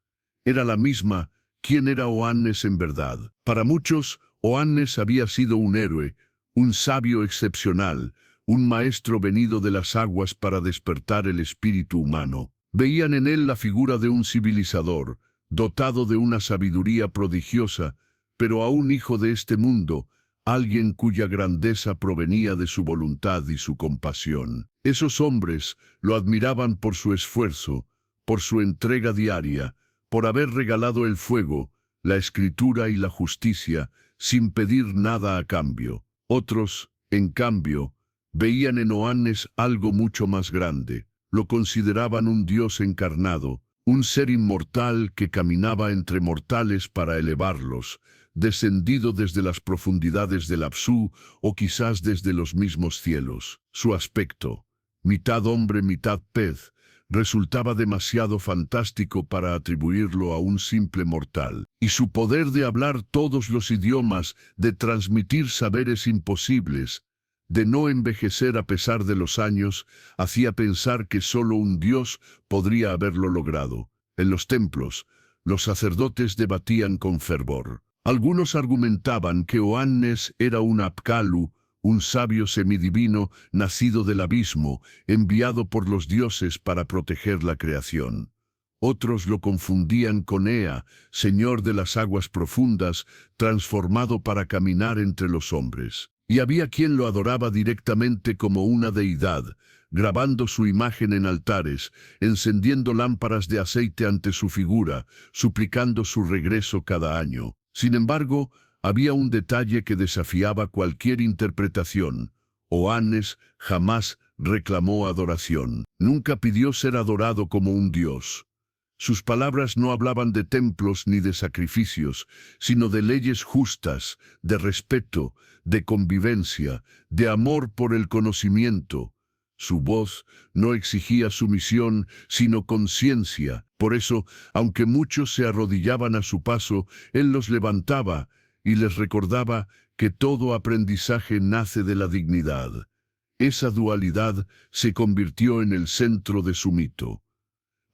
era la misma: ¿quién era Oannes en verdad? Para muchos, Oannes había sido un héroe, un sabio excepcional, un maestro venido de las aguas para despertar el espíritu humano. Veían en él la figura de un civilizador, dotado de una sabiduría prodigiosa, pero aún hijo de este mundo, alguien cuya grandeza provenía de su voluntad y su compasión. Esos hombres lo admiraban por su esfuerzo, por su entrega diaria, por haber regalado el fuego, la escritura y la justicia, sin pedir nada a cambio. Otros, en cambio, veían en Oannes algo mucho más grande. Lo consideraban un Dios encarnado, un ser inmortal que caminaba entre mortales para elevarlos, descendido desde las profundidades del Apsu o quizás desde los mismos cielos. Su aspecto, mitad hombre, mitad pez, resultaba demasiado fantástico para atribuirlo a un simple mortal, y su poder de hablar todos los idiomas, de transmitir saberes imposibles, de no envejecer a pesar de los años, hacía pensar que solo un dios podría haberlo logrado. En los templos, los sacerdotes debatían con fervor. Algunos argumentaban que Oannes era un Apkallu, un sabio semidivino nacido del abismo, enviado por los dioses para proteger la creación. Otros lo confundían con Ea, señor de las aguas profundas, transformado para caminar entre los hombres. Y había quien lo adoraba directamente como una deidad, grabando su imagen en altares, encendiendo lámparas de aceite ante su figura, suplicando su regreso cada año. Sin embargo, había un detalle que desafiaba cualquier interpretación. Oannes jamás reclamó adoración. Nunca pidió ser adorado como un dios. Sus palabras no hablaban de templos ni de sacrificios, sino de leyes justas, de respeto, de convivencia, de amor por el conocimiento. Su voz no exigía sumisión, sino conciencia. Por eso, aunque muchos se arrodillaban a su paso, él los levantaba y les recordaba que todo aprendizaje nace de la dignidad. Esa dualidad se convirtió en el centro de su mito.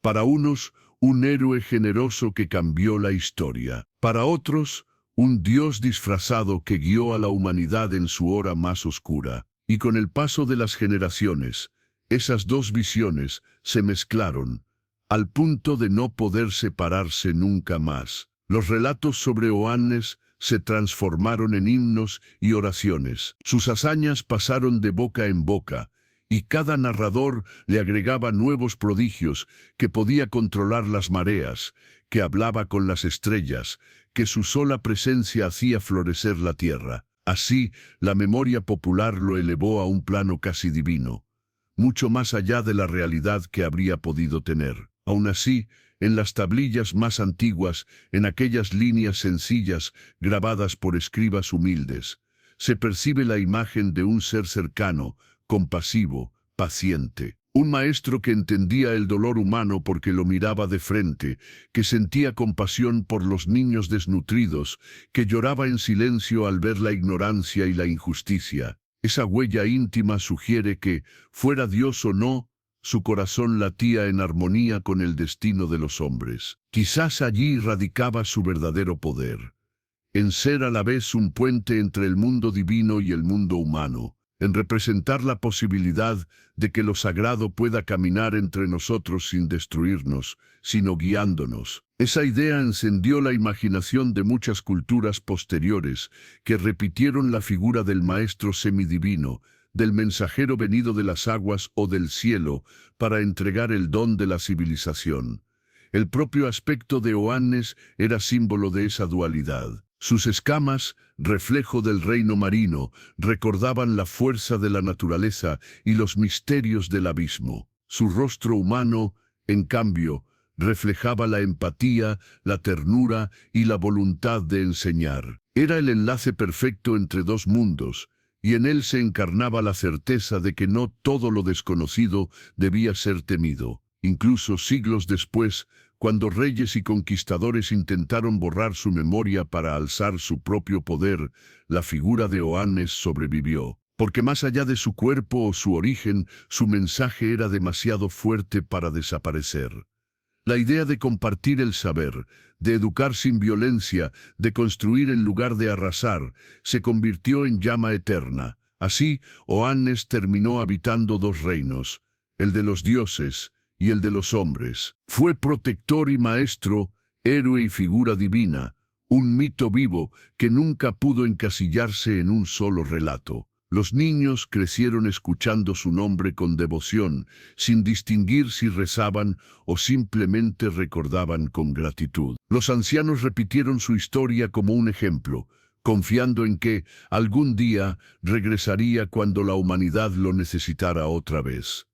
Para unos, un héroe generoso que cambió la historia. Para otros, un dios disfrazado que guió a la humanidad en su hora más oscura. Y con el paso de las generaciones, esas dos visiones se mezclaron, al punto de no poder separarse nunca más. Los relatos sobre Oannes se transformaron en himnos y oraciones. Sus hazañas pasaron de boca en boca, y cada narrador le agregaba nuevos prodigios, que podía controlar las mareas, que hablaba con las estrellas, que su sola presencia hacía florecer la tierra. Así, la memoria popular lo elevó a un plano casi divino, mucho más allá de la realidad que habría podido tener. Aún así, en las tablillas más antiguas, en aquellas líneas sencillas grabadas por escribas humildes, se percibe la imagen de un ser cercano, compasivo, paciente. Un maestro que entendía el dolor humano porque lo miraba de frente, que sentía compasión por los niños desnutridos, que lloraba en silencio al ver la ignorancia y la injusticia. Esa huella íntima sugiere que, fuera Dios o no, su corazón latía en armonía con el destino de los hombres. Quizás allí radicaba su verdadero poder, en ser a la vez un puente entre el mundo divino y el mundo humano, en representar la posibilidad de que lo sagrado pueda caminar entre nosotros sin destruirnos, sino guiándonos. Esa idea encendió la imaginación de muchas culturas posteriores, que repitieron la figura del maestro semidivino, del mensajero venido de las aguas o del cielo, para entregar el don de la civilización. El propio aspecto de Oannes era símbolo de esa dualidad. Sus escamas, reflejo del reino marino, recordaban la fuerza de la naturaleza y los misterios del abismo. Su rostro humano, en cambio, reflejaba la empatía, la ternura y la voluntad de enseñar. Era el enlace perfecto entre dos mundos, y en él se encarnaba la certeza de que no todo lo desconocido debía ser temido. Incluso siglos después, cuando reyes y conquistadores intentaron borrar su memoria para alzar su propio poder, la figura de Oannes sobrevivió. Porque más allá de su cuerpo o su origen, su mensaje era demasiado fuerte para desaparecer. La idea de compartir el saber, de educar sin violencia, de construir en lugar de arrasar, se convirtió en llama eterna. Así, Oannes terminó habitando dos reinos, el de los dioses y el de los hombres. Fue protector y maestro, héroe y figura divina, un mito vivo que nunca pudo encasillarse en un solo relato. Los niños crecieron escuchando su nombre con devoción, sin distinguir si rezaban o simplemente recordaban con gratitud. Los ancianos repitieron su historia como un ejemplo, confiando en que algún día regresaría cuando la humanidad lo necesitara otra vez.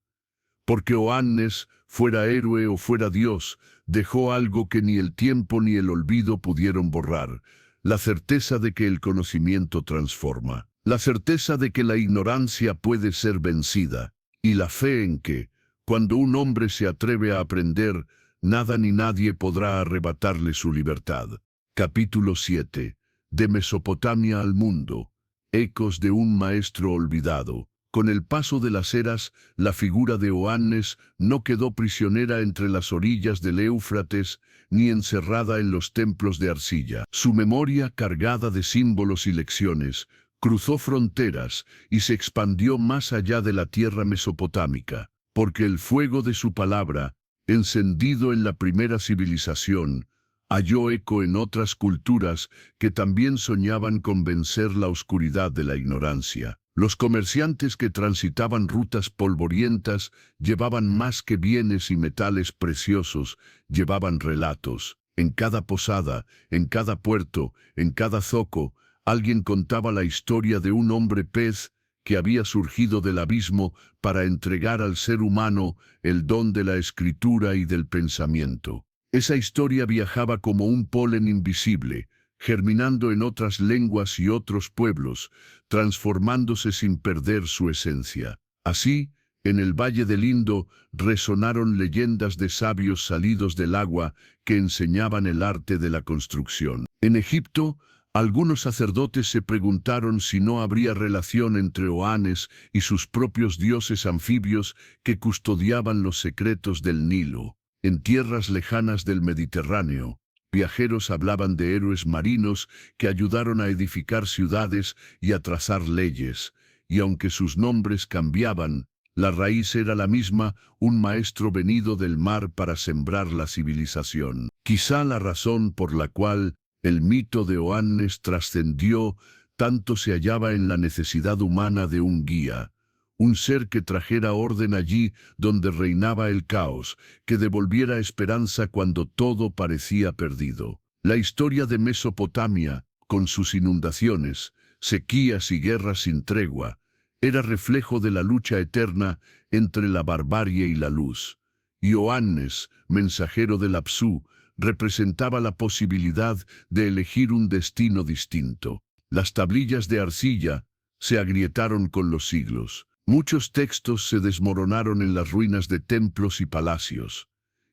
Porque Oannes fuera héroe o fuera Dios, dejó algo que ni el tiempo ni el olvido pudieron borrar: la certeza de que el conocimiento transforma, la certeza de que la ignorancia puede ser vencida, y la fe en que, cuando un hombre se atreve a aprender, nada ni nadie podrá arrebatarle su libertad. Capítulo 7. De Mesopotamia al mundo. Ecos de un maestro olvidado. Con el paso de las eras, la figura de Oannes no quedó prisionera entre las orillas del Éufrates, ni encerrada en los templos de arcilla. Su memoria, cargada de símbolos y lecciones, cruzó fronteras y se expandió más allá de la tierra mesopotámica, porque el fuego de su palabra, encendido en la primera civilización, halló eco en otras culturas que también soñaban con vencer la oscuridad de la ignorancia. Los comerciantes que transitaban rutas polvorientas llevaban más que bienes y metales preciosos, llevaban relatos. En cada posada, en cada puerto, en cada zoco, alguien contaba la historia de un hombre pez que había surgido del abismo para entregar al ser humano el don de la escritura y del pensamiento. Esa historia viajaba como un polen invisible, germinando en otras lenguas y otros pueblos, transformándose sin perder su esencia. Así, en el Valle del Indo resonaron leyendas de sabios salidos del agua que enseñaban el arte de la construcción. En Egipto, algunos sacerdotes se preguntaron si no habría relación entre Oannes y sus propios dioses anfibios que custodiaban los secretos del Nilo. En tierras lejanas del Mediterráneo, viajeros hablaban de héroes marinos que ayudaron a edificar ciudades y a trazar leyes, y aunque sus nombres cambiaban, la raíz era la misma: un maestro venido del mar para sembrar la civilización. Quizá la razón por la cual el mito de Oannes trascendió tanto se hallaba en la necesidad humana de un guía, un ser que trajera orden allí donde reinaba el caos, que devolviera esperanza cuando todo parecía perdido. La historia de Mesopotamia, con sus inundaciones, sequías y guerras sin tregua, era reflejo de la lucha eterna entre la barbarie y la luz. Y Oannes, mensajero del Apsu, representaba la posibilidad de elegir un destino distinto. Las tablillas de arcilla se agrietaron con los siglos. Muchos textos se desmoronaron en las ruinas de templos y palacios.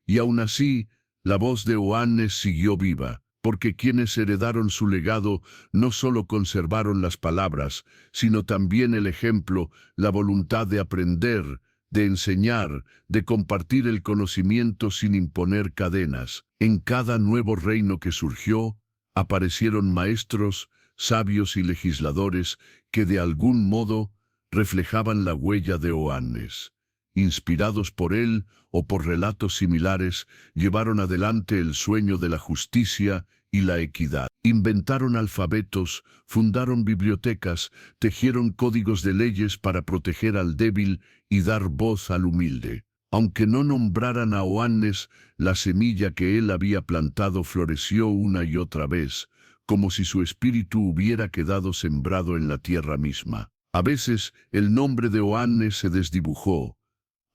Y aún así, la voz de Oannes siguió viva, porque quienes heredaron su legado no solo conservaron las palabras, sino también el ejemplo, la voluntad de aprender, de enseñar, de compartir el conocimiento sin imponer cadenas. En cada nuevo reino que surgió, aparecieron maestros, sabios y legisladores que de algún modo reflejaban la huella de Oannes. Inspirados por él o por relatos similares, llevaron adelante el sueño de la justicia y la equidad. Inventaron alfabetos, fundaron bibliotecas, tejieron códigos de leyes para proteger al débil y dar voz al humilde. Aunque no nombraran a Oannes, la semilla que él había plantado floreció una y otra vez, como si su espíritu hubiera quedado sembrado en la tierra misma. A veces, el nombre de Oannes se desdibujó,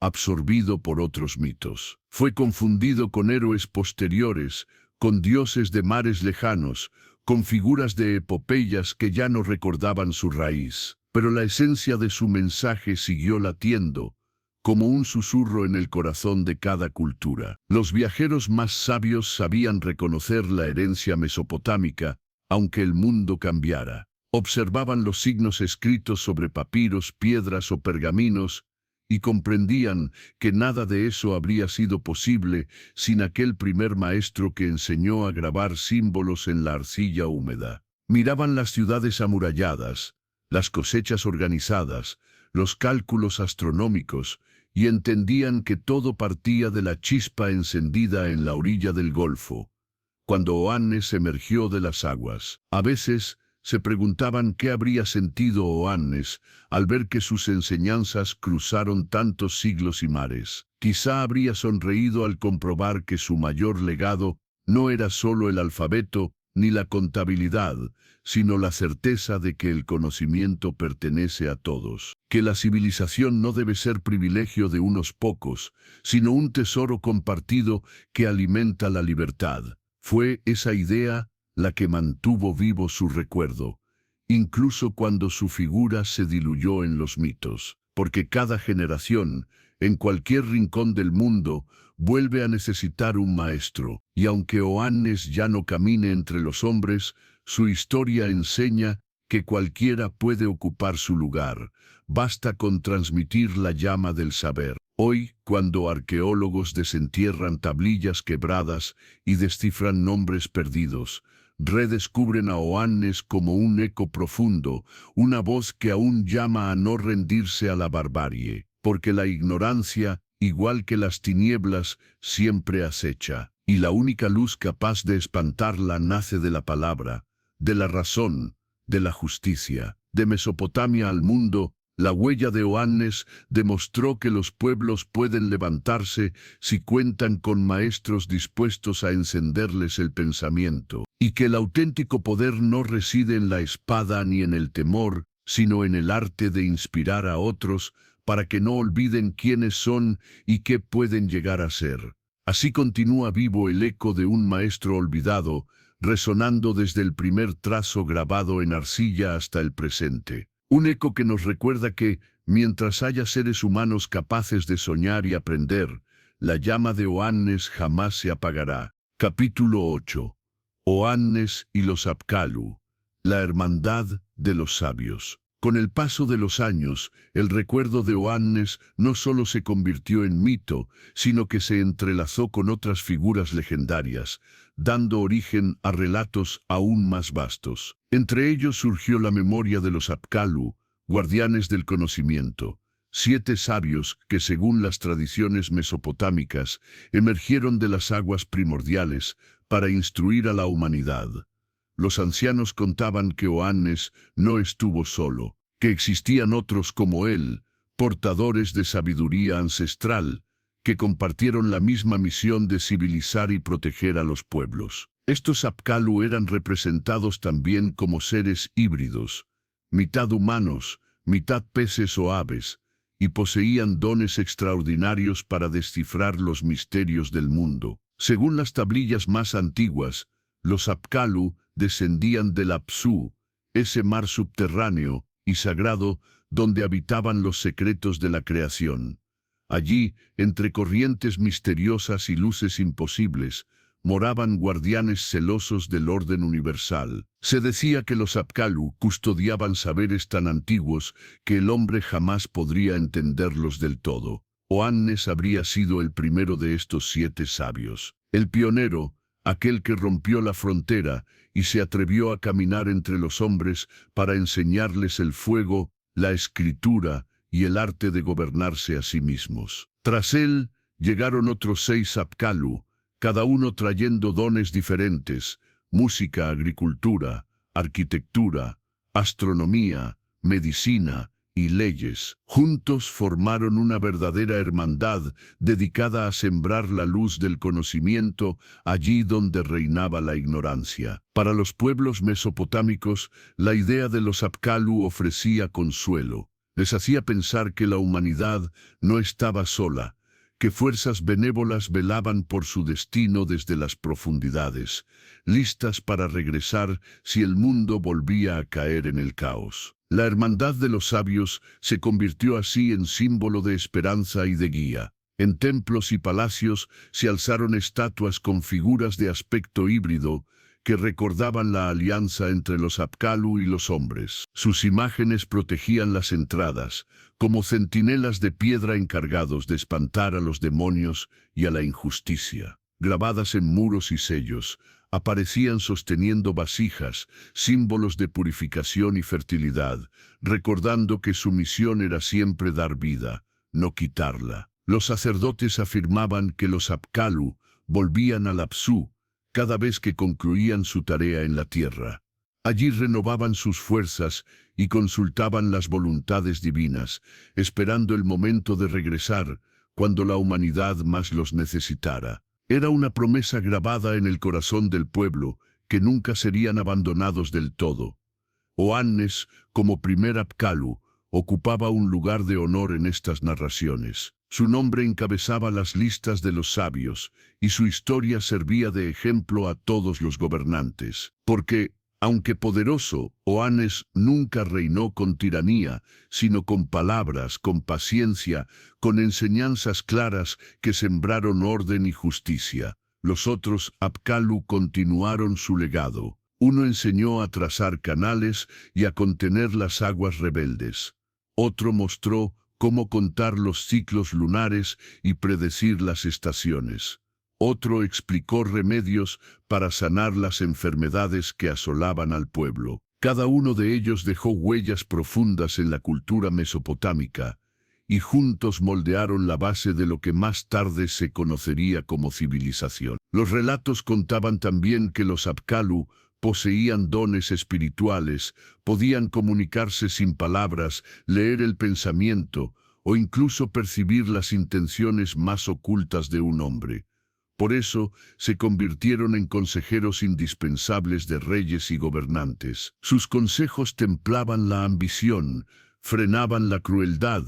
absorbido por otros mitos. Fue confundido con héroes posteriores, con dioses de mares lejanos, con figuras de epopeyas que ya no recordaban su raíz. Pero la esencia de su mensaje siguió latiendo, como un susurro en el corazón de cada cultura. Los viajeros más sabios sabían reconocer la herencia mesopotámica, aunque el mundo cambiara. Observaban los signos escritos sobre papiros, piedras o pergaminos, y comprendían que nada de eso habría sido posible sin aquel primer maestro que enseñó a grabar símbolos en la arcilla húmeda. Miraban las ciudades amuralladas, las cosechas organizadas, los cálculos astronómicos, y entendían que todo partía de la chispa encendida en la orilla del Golfo, cuando Oannes emergió de las aguas. A veces se preguntaban qué habría sentido Oannes al ver que sus enseñanzas cruzaron tantos siglos y mares. Quizá habría sonreído al comprobar que su mayor legado no era solo el alfabeto, ni la contabilidad, sino la certeza de que el conocimiento pertenece a todos, que la civilización no debe ser privilegio de unos pocos, sino un tesoro compartido que alimenta la libertad. Fue esa idea la que mantuvo vivo su recuerdo, incluso cuando su figura se diluyó en los mitos, porque cada generación, en cualquier rincón del mundo, vuelve a necesitar un maestro, y aunque Oannes ya no camine entre los hombres, su historia enseña que cualquiera puede ocupar su lugar. Basta con transmitir la llama del saber. Hoy, cuando arqueólogos desentierran tablillas quebradas y descifran nombres perdidos, redescubren a Oannes como un eco profundo, una voz que aún llama a no rendirse a la barbarie, porque la ignorancia, igual que las tinieblas, siempre acecha, y la única luz capaz de espantarla nace de la palabra, de la razón, de la justicia. De Mesopotamia al mundo, la huella de Oannes demostró que los pueblos pueden levantarse si cuentan con maestros dispuestos a encenderles el pensamiento, y que el auténtico poder no reside en la espada ni en el temor, sino en el arte de inspirar a otros para que no olviden quiénes son y qué pueden llegar a ser. Así continúa vivo el eco de un maestro olvidado, resonando desde el primer trazo grabado en arcilla hasta el presente. Un eco que nos recuerda que, mientras haya seres humanos capaces de soñar y aprender, la llama de Oannes jamás se apagará. Capítulo 8. Oannes y los Apkallu, la hermandad de los sabios. Con el paso de los años, el recuerdo de Oannes no solo se convirtió en mito, sino que se entrelazó con otras figuras legendarias, dando origen a relatos aún más vastos. Entre ellos surgió la memoria de los Apkallu, guardianes del conocimiento, 7 sabios que, según las tradiciones mesopotámicas, emergieron de las aguas primordiales para instruir a la humanidad. Los ancianos contaban que Oannes no estuvo solo, que existían otros como él, portadores de sabiduría ancestral, que compartieron la misma misión de civilizar y proteger a los pueblos. Estos Apkallu eran representados también como seres híbridos, mitad humanos, mitad peces o aves, y poseían dones extraordinarios para descifrar los misterios del mundo. Según las tablillas más antiguas, los Apkallu descendían del Apsu, ese mar subterráneo y sagrado donde habitaban los secretos de la creación. Allí, entre corrientes misteriosas y luces imposibles, moraban guardianes celosos del orden universal. Se decía que los Apkallu custodiaban saberes tan antiguos que el hombre jamás podría entenderlos del todo. Oannes habría sido el primero de estos 7 sabios. El pionero, aquel que rompió la frontera y se atrevió a caminar entre los hombres para enseñarles el fuego, la escritura y el arte de gobernarse a sí mismos. Tras él, llegaron otros 6 Apkallu, cada uno trayendo dones diferentes: música, agricultura, arquitectura, astronomía, medicina y leyes. Juntos formaron una verdadera hermandad dedicada a sembrar la luz del conocimiento allí donde reinaba la ignorancia. Para los pueblos mesopotámicos, la idea de los Apkallu ofrecía consuelo. Les hacía pensar que la humanidad no estaba sola, que fuerzas benévolas velaban por su destino desde las profundidades, listas para regresar si el mundo volvía a caer en el caos. La hermandad de los sabios se convirtió así en símbolo de esperanza y de guía. En templos y palacios se alzaron estatuas con figuras de aspecto híbrido que recordaban la alianza entre los Apkallu y los hombres. Sus imágenes protegían las entradas, como centinelas de piedra encargados de espantar a los demonios y a la injusticia. Grabadas en muros y sellos, aparecían sosteniendo vasijas, símbolos de purificación y fertilidad, recordando que su misión era siempre dar vida, no quitarla. Los sacerdotes afirmaban que los Apkallu volvían al Apsu cada vez que concluían su tarea en la tierra. Allí renovaban sus fuerzas y consultaban las voluntades divinas, esperando el momento de regresar cuando la humanidad más los necesitara. Era una promesa grabada en el corazón del pueblo que nunca serían abandonados del todo. Oannes, como primer Apkallu, ocupaba un lugar de honor en estas narraciones. Su nombre encabezaba las listas de los sabios, y su historia servía de ejemplo a todos los gobernantes. Porque, aunque poderoso, Oannes nunca reinó con tiranía, sino con palabras, con paciencia, con enseñanzas claras que sembraron orden y justicia. Los otros Apkallu continuaron su legado. Uno enseñó a trazar canales y a contener las aguas rebeldes. Otro mostró cómo contar los ciclos lunares y predecir las estaciones. Otro explicó remedios para sanar las enfermedades que asolaban al pueblo. Cada uno de ellos dejó huellas profundas en la cultura mesopotámica, y juntos moldearon la base de lo que más tarde se conocería como civilización. Los relatos contaban también que los Apkallu poseían dones espirituales, podían comunicarse sin palabras, leer el pensamiento o incluso percibir las intenciones más ocultas de un hombre. Por eso se convirtieron en consejeros indispensables de reyes y gobernantes. Sus consejos templaban la ambición, frenaban la crueldad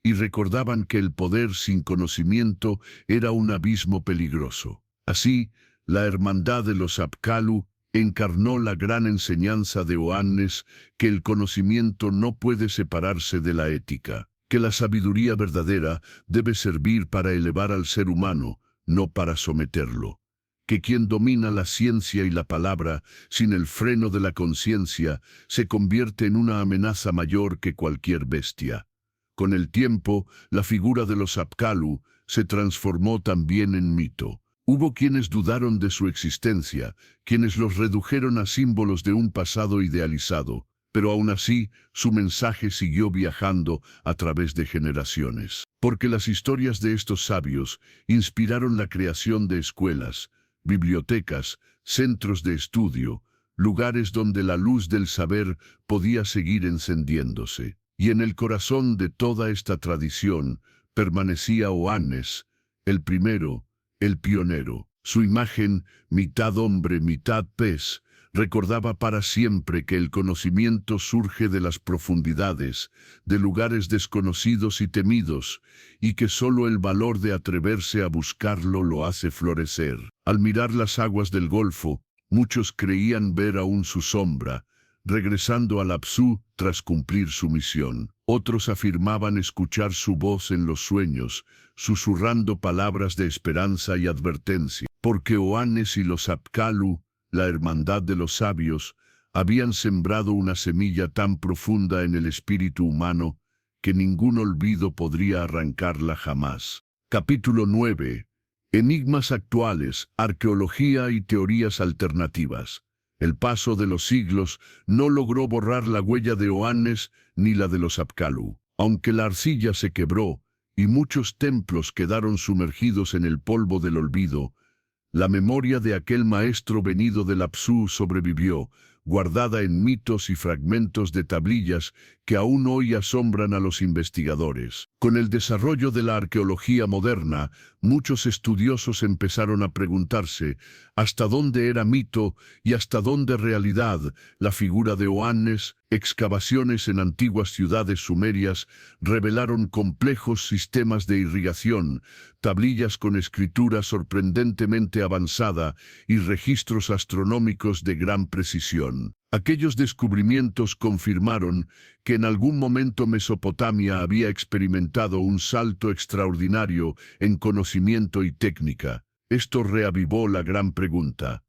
y recordaban que el poder sin conocimiento era un abismo peligroso. Así, la hermandad de los Apkallu encarnó la gran enseñanza de Oannes que el conocimiento no puede separarse de la ética, que la sabiduría verdadera debe servir para elevar al ser humano, no para someterlo, que quien domina la ciencia y la palabra sin el freno de la conciencia se convierte en una amenaza mayor que cualquier bestia. Con el tiempo, la figura de los Apkallu se transformó también en mito. Hubo quienes dudaron de su existencia, quienes los redujeron a símbolos de un pasado idealizado, pero aún así su mensaje siguió viajando a través de generaciones. Porque las historias de estos sabios inspiraron la creación de escuelas, bibliotecas, centros de estudio, lugares donde la luz del saber podía seguir encendiéndose. Y en el corazón de toda esta tradición permanecía Oannes, el primero, el pionero. Su imagen, mitad hombre, mitad pez, recordaba para siempre que el conocimiento surge de las profundidades, de lugares desconocidos y temidos, y que solo el valor de atreverse a buscarlo lo hace florecer. Al mirar las aguas del Golfo, muchos creían ver aún su sombra, regresando al Apsu tras cumplir su misión. Otros afirmaban escuchar su voz en los sueños, susurrando palabras de esperanza y advertencia. Porque Oannes y los Apkallu, la hermandad de los sabios, habían sembrado una semilla tan profunda en el espíritu humano que ningún olvido podría arrancarla jamás. Capítulo 9. Enigmas actuales, arqueología y teorías alternativas. El paso de los siglos no logró borrar la huella de Oannes ni la de los Apkallu. Aunque la arcilla se quebró y muchos templos quedaron sumergidos en el polvo del olvido, la memoria de aquel maestro venido del Apsu sobrevivió, guardada en mitos y fragmentos de tablillas que aún hoy asombran a los investigadores. Con el desarrollo de la arqueología moderna, muchos estudiosos empezaron a preguntarse hasta dónde era mito y hasta dónde realidad la figura de Oannes. Excavaciones en antiguas ciudades sumerias revelaron complejos sistemas de irrigación, tablillas con escritura sorprendentemente avanzada y registros astronómicos de gran precisión. Aquellos descubrimientos confirmaron que en algún momento Mesopotamia había experimentado un salto extraordinario en conocimiento y técnica. Esto reavivó la gran pregunta: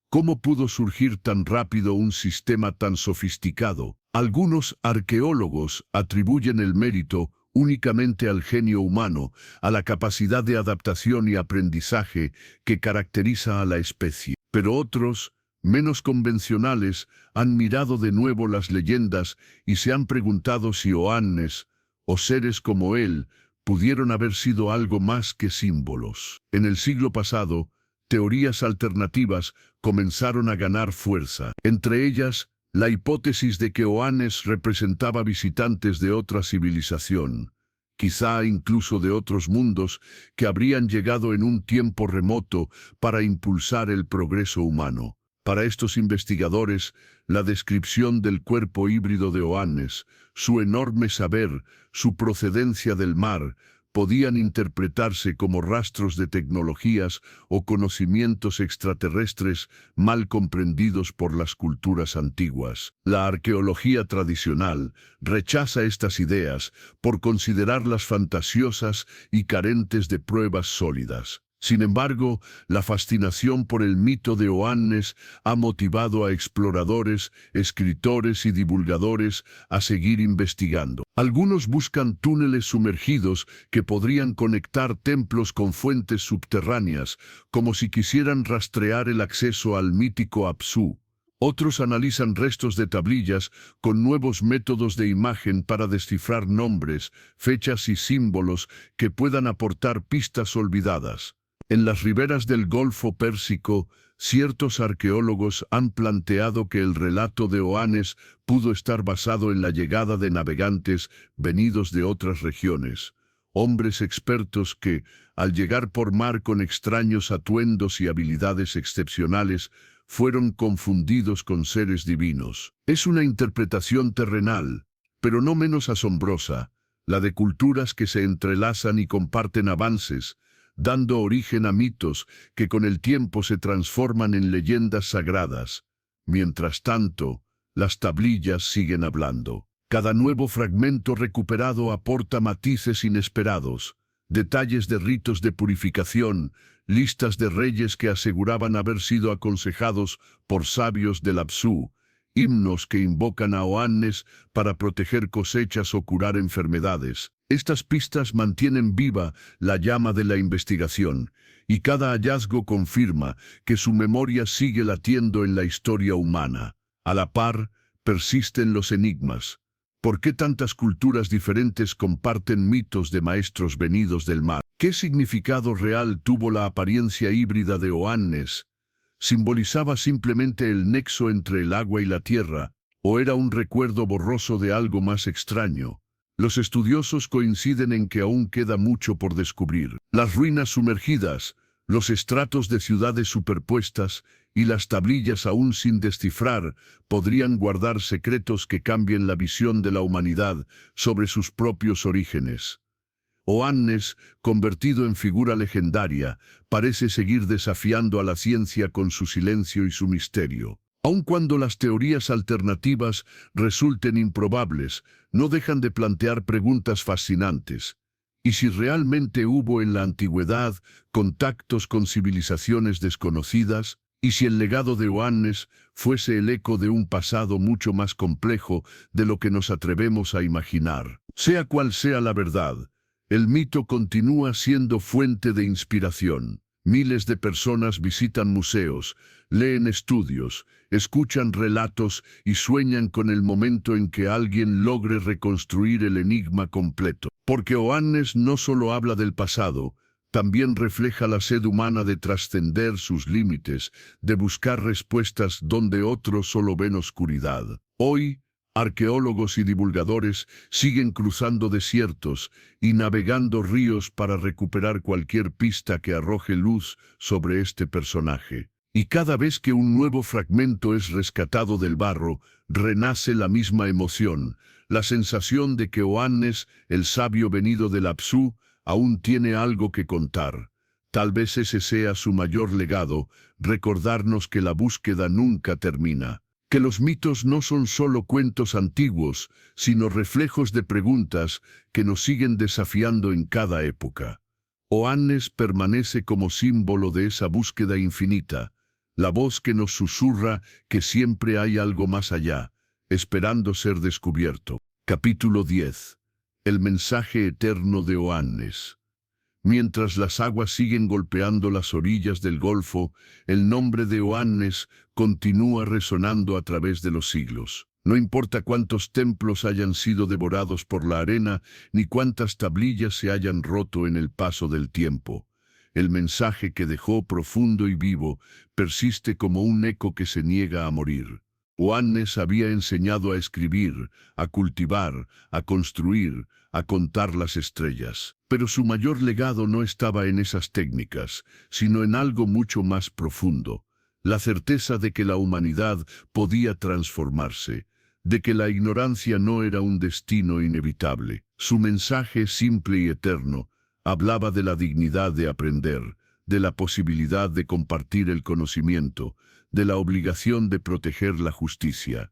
¿cómo pudo surgir tan rápido un sistema tan sofisticado? Algunos arqueólogos atribuyen el mérito únicamente al genio humano, a la capacidad de adaptación y aprendizaje que caracteriza a la especie. Pero otros, menos convencionales, han mirado de nuevo las leyendas y se han preguntado si Oannes, o seres como él, pudieron haber sido algo más que símbolos. En el siglo pasado, teorías alternativas comenzaron a ganar fuerza. Entre ellas, la hipótesis de que Oannes representaba visitantes de otra civilización, quizá incluso de otros mundos, que habrían llegado en un tiempo remoto para impulsar el progreso humano. Para estos investigadores, la descripción del cuerpo híbrido de Oannes, su enorme saber, su procedencia del mar, podían interpretarse como rastros de tecnologías o conocimientos extraterrestres mal comprendidos por las culturas antiguas. La arqueología tradicional rechaza estas ideas por considerarlas fantasiosas y carentes de pruebas sólidas. Sin embargo, la fascinación por el mito de Oannes ha motivado a exploradores, escritores y divulgadores a seguir investigando. Algunos buscan túneles sumergidos que podrían conectar templos con fuentes subterráneas, como si quisieran rastrear el acceso al mítico Apsu. Otros analizan restos de tablillas con nuevos métodos de imagen para descifrar nombres, fechas y símbolos que puedan aportar pistas olvidadas. En las riberas del Golfo Pérsico, ciertos arqueólogos han planteado que el relato de Oannes pudo estar basado en la llegada de navegantes venidos de otras regiones, hombres expertos que, al llegar por mar con extraños atuendos y habilidades excepcionales, fueron confundidos con seres divinos. Es una interpretación terrenal, pero no menos asombrosa, la de culturas que se entrelazan y comparten avances, dando origen a mitos que con el tiempo se transforman en leyendas sagradas. Mientras tanto, las tablillas siguen hablando. Cada nuevo fragmento recuperado aporta matices inesperados, detalles de ritos de purificación, listas de reyes que aseguraban haber sido aconsejados por sabios del Apsu, himnos que invocan a Oannes para proteger cosechas o curar enfermedades. Estas pistas mantienen viva la llama de la investigación, y cada hallazgo confirma que su memoria sigue latiendo en la historia humana. A la par, persisten los enigmas. ¿Por qué tantas culturas diferentes comparten mitos de maestros venidos del mar? ¿Qué significado real tuvo la apariencia híbrida de Oannes? ¿Simbolizaba simplemente el nexo entre el agua y la tierra, o era un recuerdo borroso de algo más extraño? Los estudiosos coinciden en que aún queda mucho por descubrir. Las ruinas sumergidas, los estratos de ciudades superpuestas y las tablillas aún sin descifrar podrían guardar secretos que cambien la visión de la humanidad sobre sus propios orígenes. Oannes, convertido en figura legendaria, parece seguir desafiando a la ciencia con su silencio y su misterio. Aun cuando las teorías alternativas resulten improbables, no dejan de plantear preguntas fascinantes. ¿Y si realmente hubo en la antigüedad contactos con civilizaciones desconocidas? ¿Y si el legado de Oannes fuese el eco de un pasado mucho más complejo de lo que nos atrevemos a imaginar? Sea cual sea la verdad, el mito continúa siendo fuente de inspiración. Miles de personas visitan museos, leen estudios, escuchan relatos y sueñan con el momento en que alguien logre reconstruir el enigma completo. Porque Oannes no solo habla del pasado, también refleja la sed humana de trascender sus límites, de buscar respuestas donde otros solo ven oscuridad. Hoy, arqueólogos y divulgadores siguen cruzando desiertos y navegando ríos para recuperar cualquier pista que arroje luz sobre este personaje. Y cada vez que un nuevo fragmento es rescatado del barro, renace la misma emoción, la sensación de que Oannes, el sabio venido del Apsu, aún tiene algo que contar. Tal vez ese sea su mayor legado, recordarnos que la búsqueda nunca termina. Que los mitos no son solo cuentos antiguos, sino reflejos de preguntas que nos siguen desafiando en cada época. Oannes permanece como símbolo de esa búsqueda infinita, la voz que nos susurra que siempre hay algo más allá, esperando ser descubierto. Capítulo 10. El mensaje eterno de Oannes. Mientras las aguas siguen golpeando las orillas del Golfo, el nombre de Oannes continúa resonando a través de los siglos. No importa cuántos templos hayan sido devorados por la arena, ni cuántas tablillas se hayan roto en el paso del tiempo. El mensaje que dejó profundo y vivo persiste como un eco que se niega a morir. Oannes había enseñado a escribir, a cultivar, a construir, a contar las estrellas. Pero su mayor legado no estaba en esas técnicas, sino en algo mucho más profundo, la certeza de que la humanidad podía transformarse, de que la ignorancia no era un destino inevitable. Su mensaje simple y eterno hablaba de la dignidad de aprender, de la posibilidad de compartir el conocimiento, de la obligación de proteger la justicia.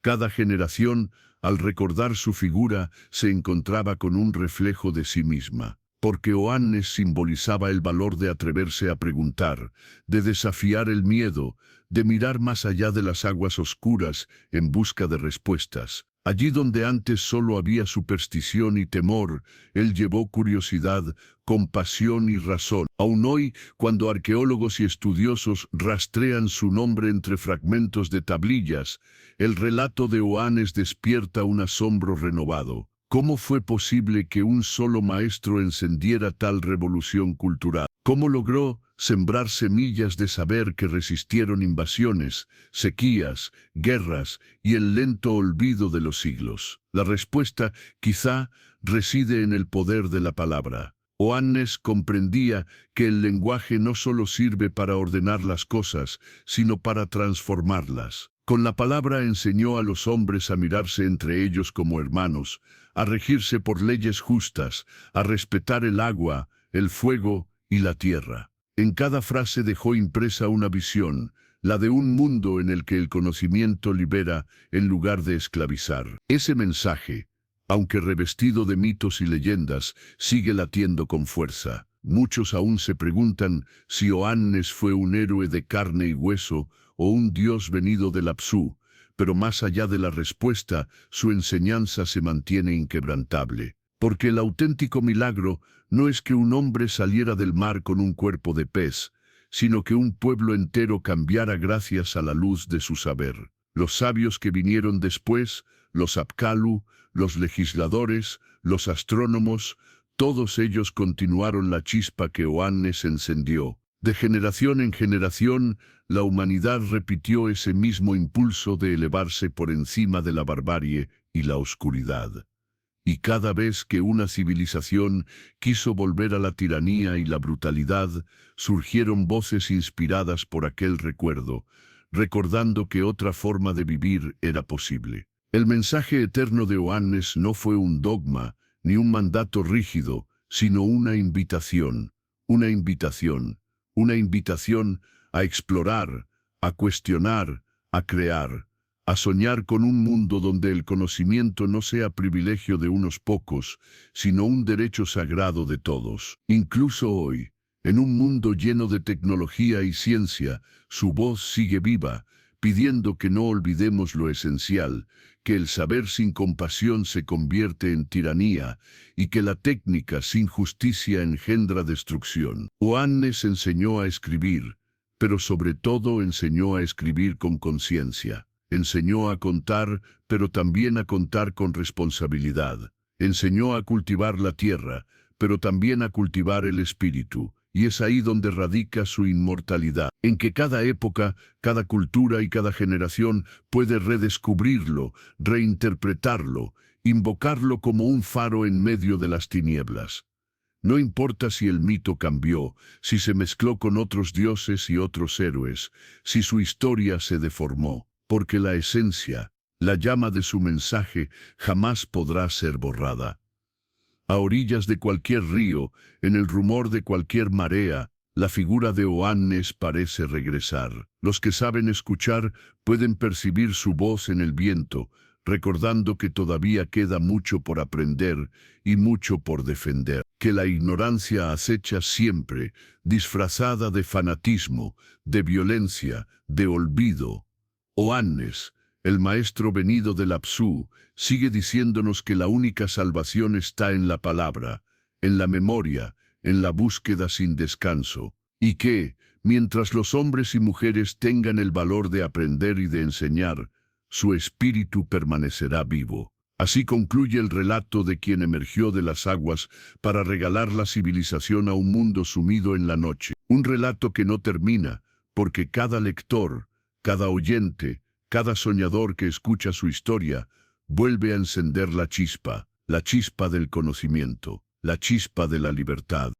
Cada generación, al recordar su figura, se encontraba con un reflejo de sí misma, porque Oannes simbolizaba el valor de atreverse a preguntar, de desafiar el miedo, de mirar más allá de las aguas oscuras en busca de respuestas. Allí donde antes solo había superstición y temor, él llevó curiosidad, compasión y razón. Aún hoy, cuando arqueólogos y estudiosos rastrean su nombre entre fragmentos de tablillas, el relato de Oannes despierta un asombro renovado. ¿Cómo fue posible que un solo maestro encendiera tal revolución cultural? ¿Cómo logró sembrar semillas de saber que resistieron invasiones, sequías, guerras y el lento olvido de los siglos? La respuesta, quizá, reside en el poder de la palabra. Oannes comprendía que el lenguaje no solo sirve para ordenar las cosas, sino para transformarlas. Con la palabra enseñó a los hombres a mirarse entre ellos como hermanos, a regirse por leyes justas, a respetar el agua, el fuego y la tierra. En cada frase dejó impresa una visión, la de un mundo en el que el conocimiento libera en lugar de esclavizar. Ese mensaje, aunque revestido de mitos y leyendas, sigue latiendo con fuerza. Muchos aún se preguntan si Oannes fue un héroe de carne y hueso o un dios venido del Apsu, pero más allá de la respuesta, su enseñanza se mantiene inquebrantable. Porque el auténtico milagro no es que un hombre saliera del mar con un cuerpo de pez, sino que un pueblo entero cambiara gracias a la luz de su saber. Los sabios que vinieron después, los Apkallu, los legisladores, los astrónomos, todos ellos continuaron la chispa que Oannes encendió. De generación en generación, la humanidad repitió ese mismo impulso de elevarse por encima de la barbarie y la oscuridad. Y cada vez que una civilización quiso volver a la tiranía y la brutalidad, surgieron voces inspiradas por aquel recuerdo, recordando que otra forma de vivir era posible. El mensaje eterno de Oannes no fue un dogma, ni un mandato rígido, sino una invitación, una invitación, una invitación a explorar, a cuestionar, a crear, a soñar con un mundo donde el conocimiento no sea privilegio de unos pocos, sino un derecho sagrado de todos. Incluso hoy, en un mundo lleno de tecnología y ciencia, su voz sigue viva, pidiendo que no olvidemos lo esencial, que el saber sin compasión se convierte en tiranía y que la técnica sin justicia engendra destrucción. Oannes enseñó a escribir, pero sobre todo enseñó a escribir con conciencia. Enseñó a contar, pero también a contar con responsabilidad. Enseñó a cultivar la tierra, pero también a cultivar el espíritu. Y es ahí donde radica su inmortalidad, en que cada época, cada cultura y cada generación puede redescubrirlo, reinterpretarlo, invocarlo como un faro en medio de las tinieblas. No importa si el mito cambió, si se mezcló con otros dioses y otros héroes, si su historia se deformó, porque la esencia, la llama de su mensaje, jamás podrá ser borrada. A orillas de cualquier río, en el rumor de cualquier marea, la figura de Oannes parece regresar. Los que saben escuchar pueden percibir su voz en el viento, recordando que todavía queda mucho por aprender y mucho por defender. Que la ignorancia acecha siempre, disfrazada de fanatismo, de violencia, de olvido. Oannes, el maestro venido del Apsu, sigue diciéndonos que la única salvación está en la palabra, en la memoria, en la búsqueda sin descanso, y que, mientras los hombres y mujeres tengan el valor de aprender y de enseñar, su espíritu permanecerá vivo. Así concluye el relato de quien emergió de las aguas para regalar la civilización a un mundo sumido en la noche. Un relato que no termina, porque cada lector, cada oyente, cada soñador que escucha su historia, vuelve a encender la chispa del conocimiento, la chispa de la libertad.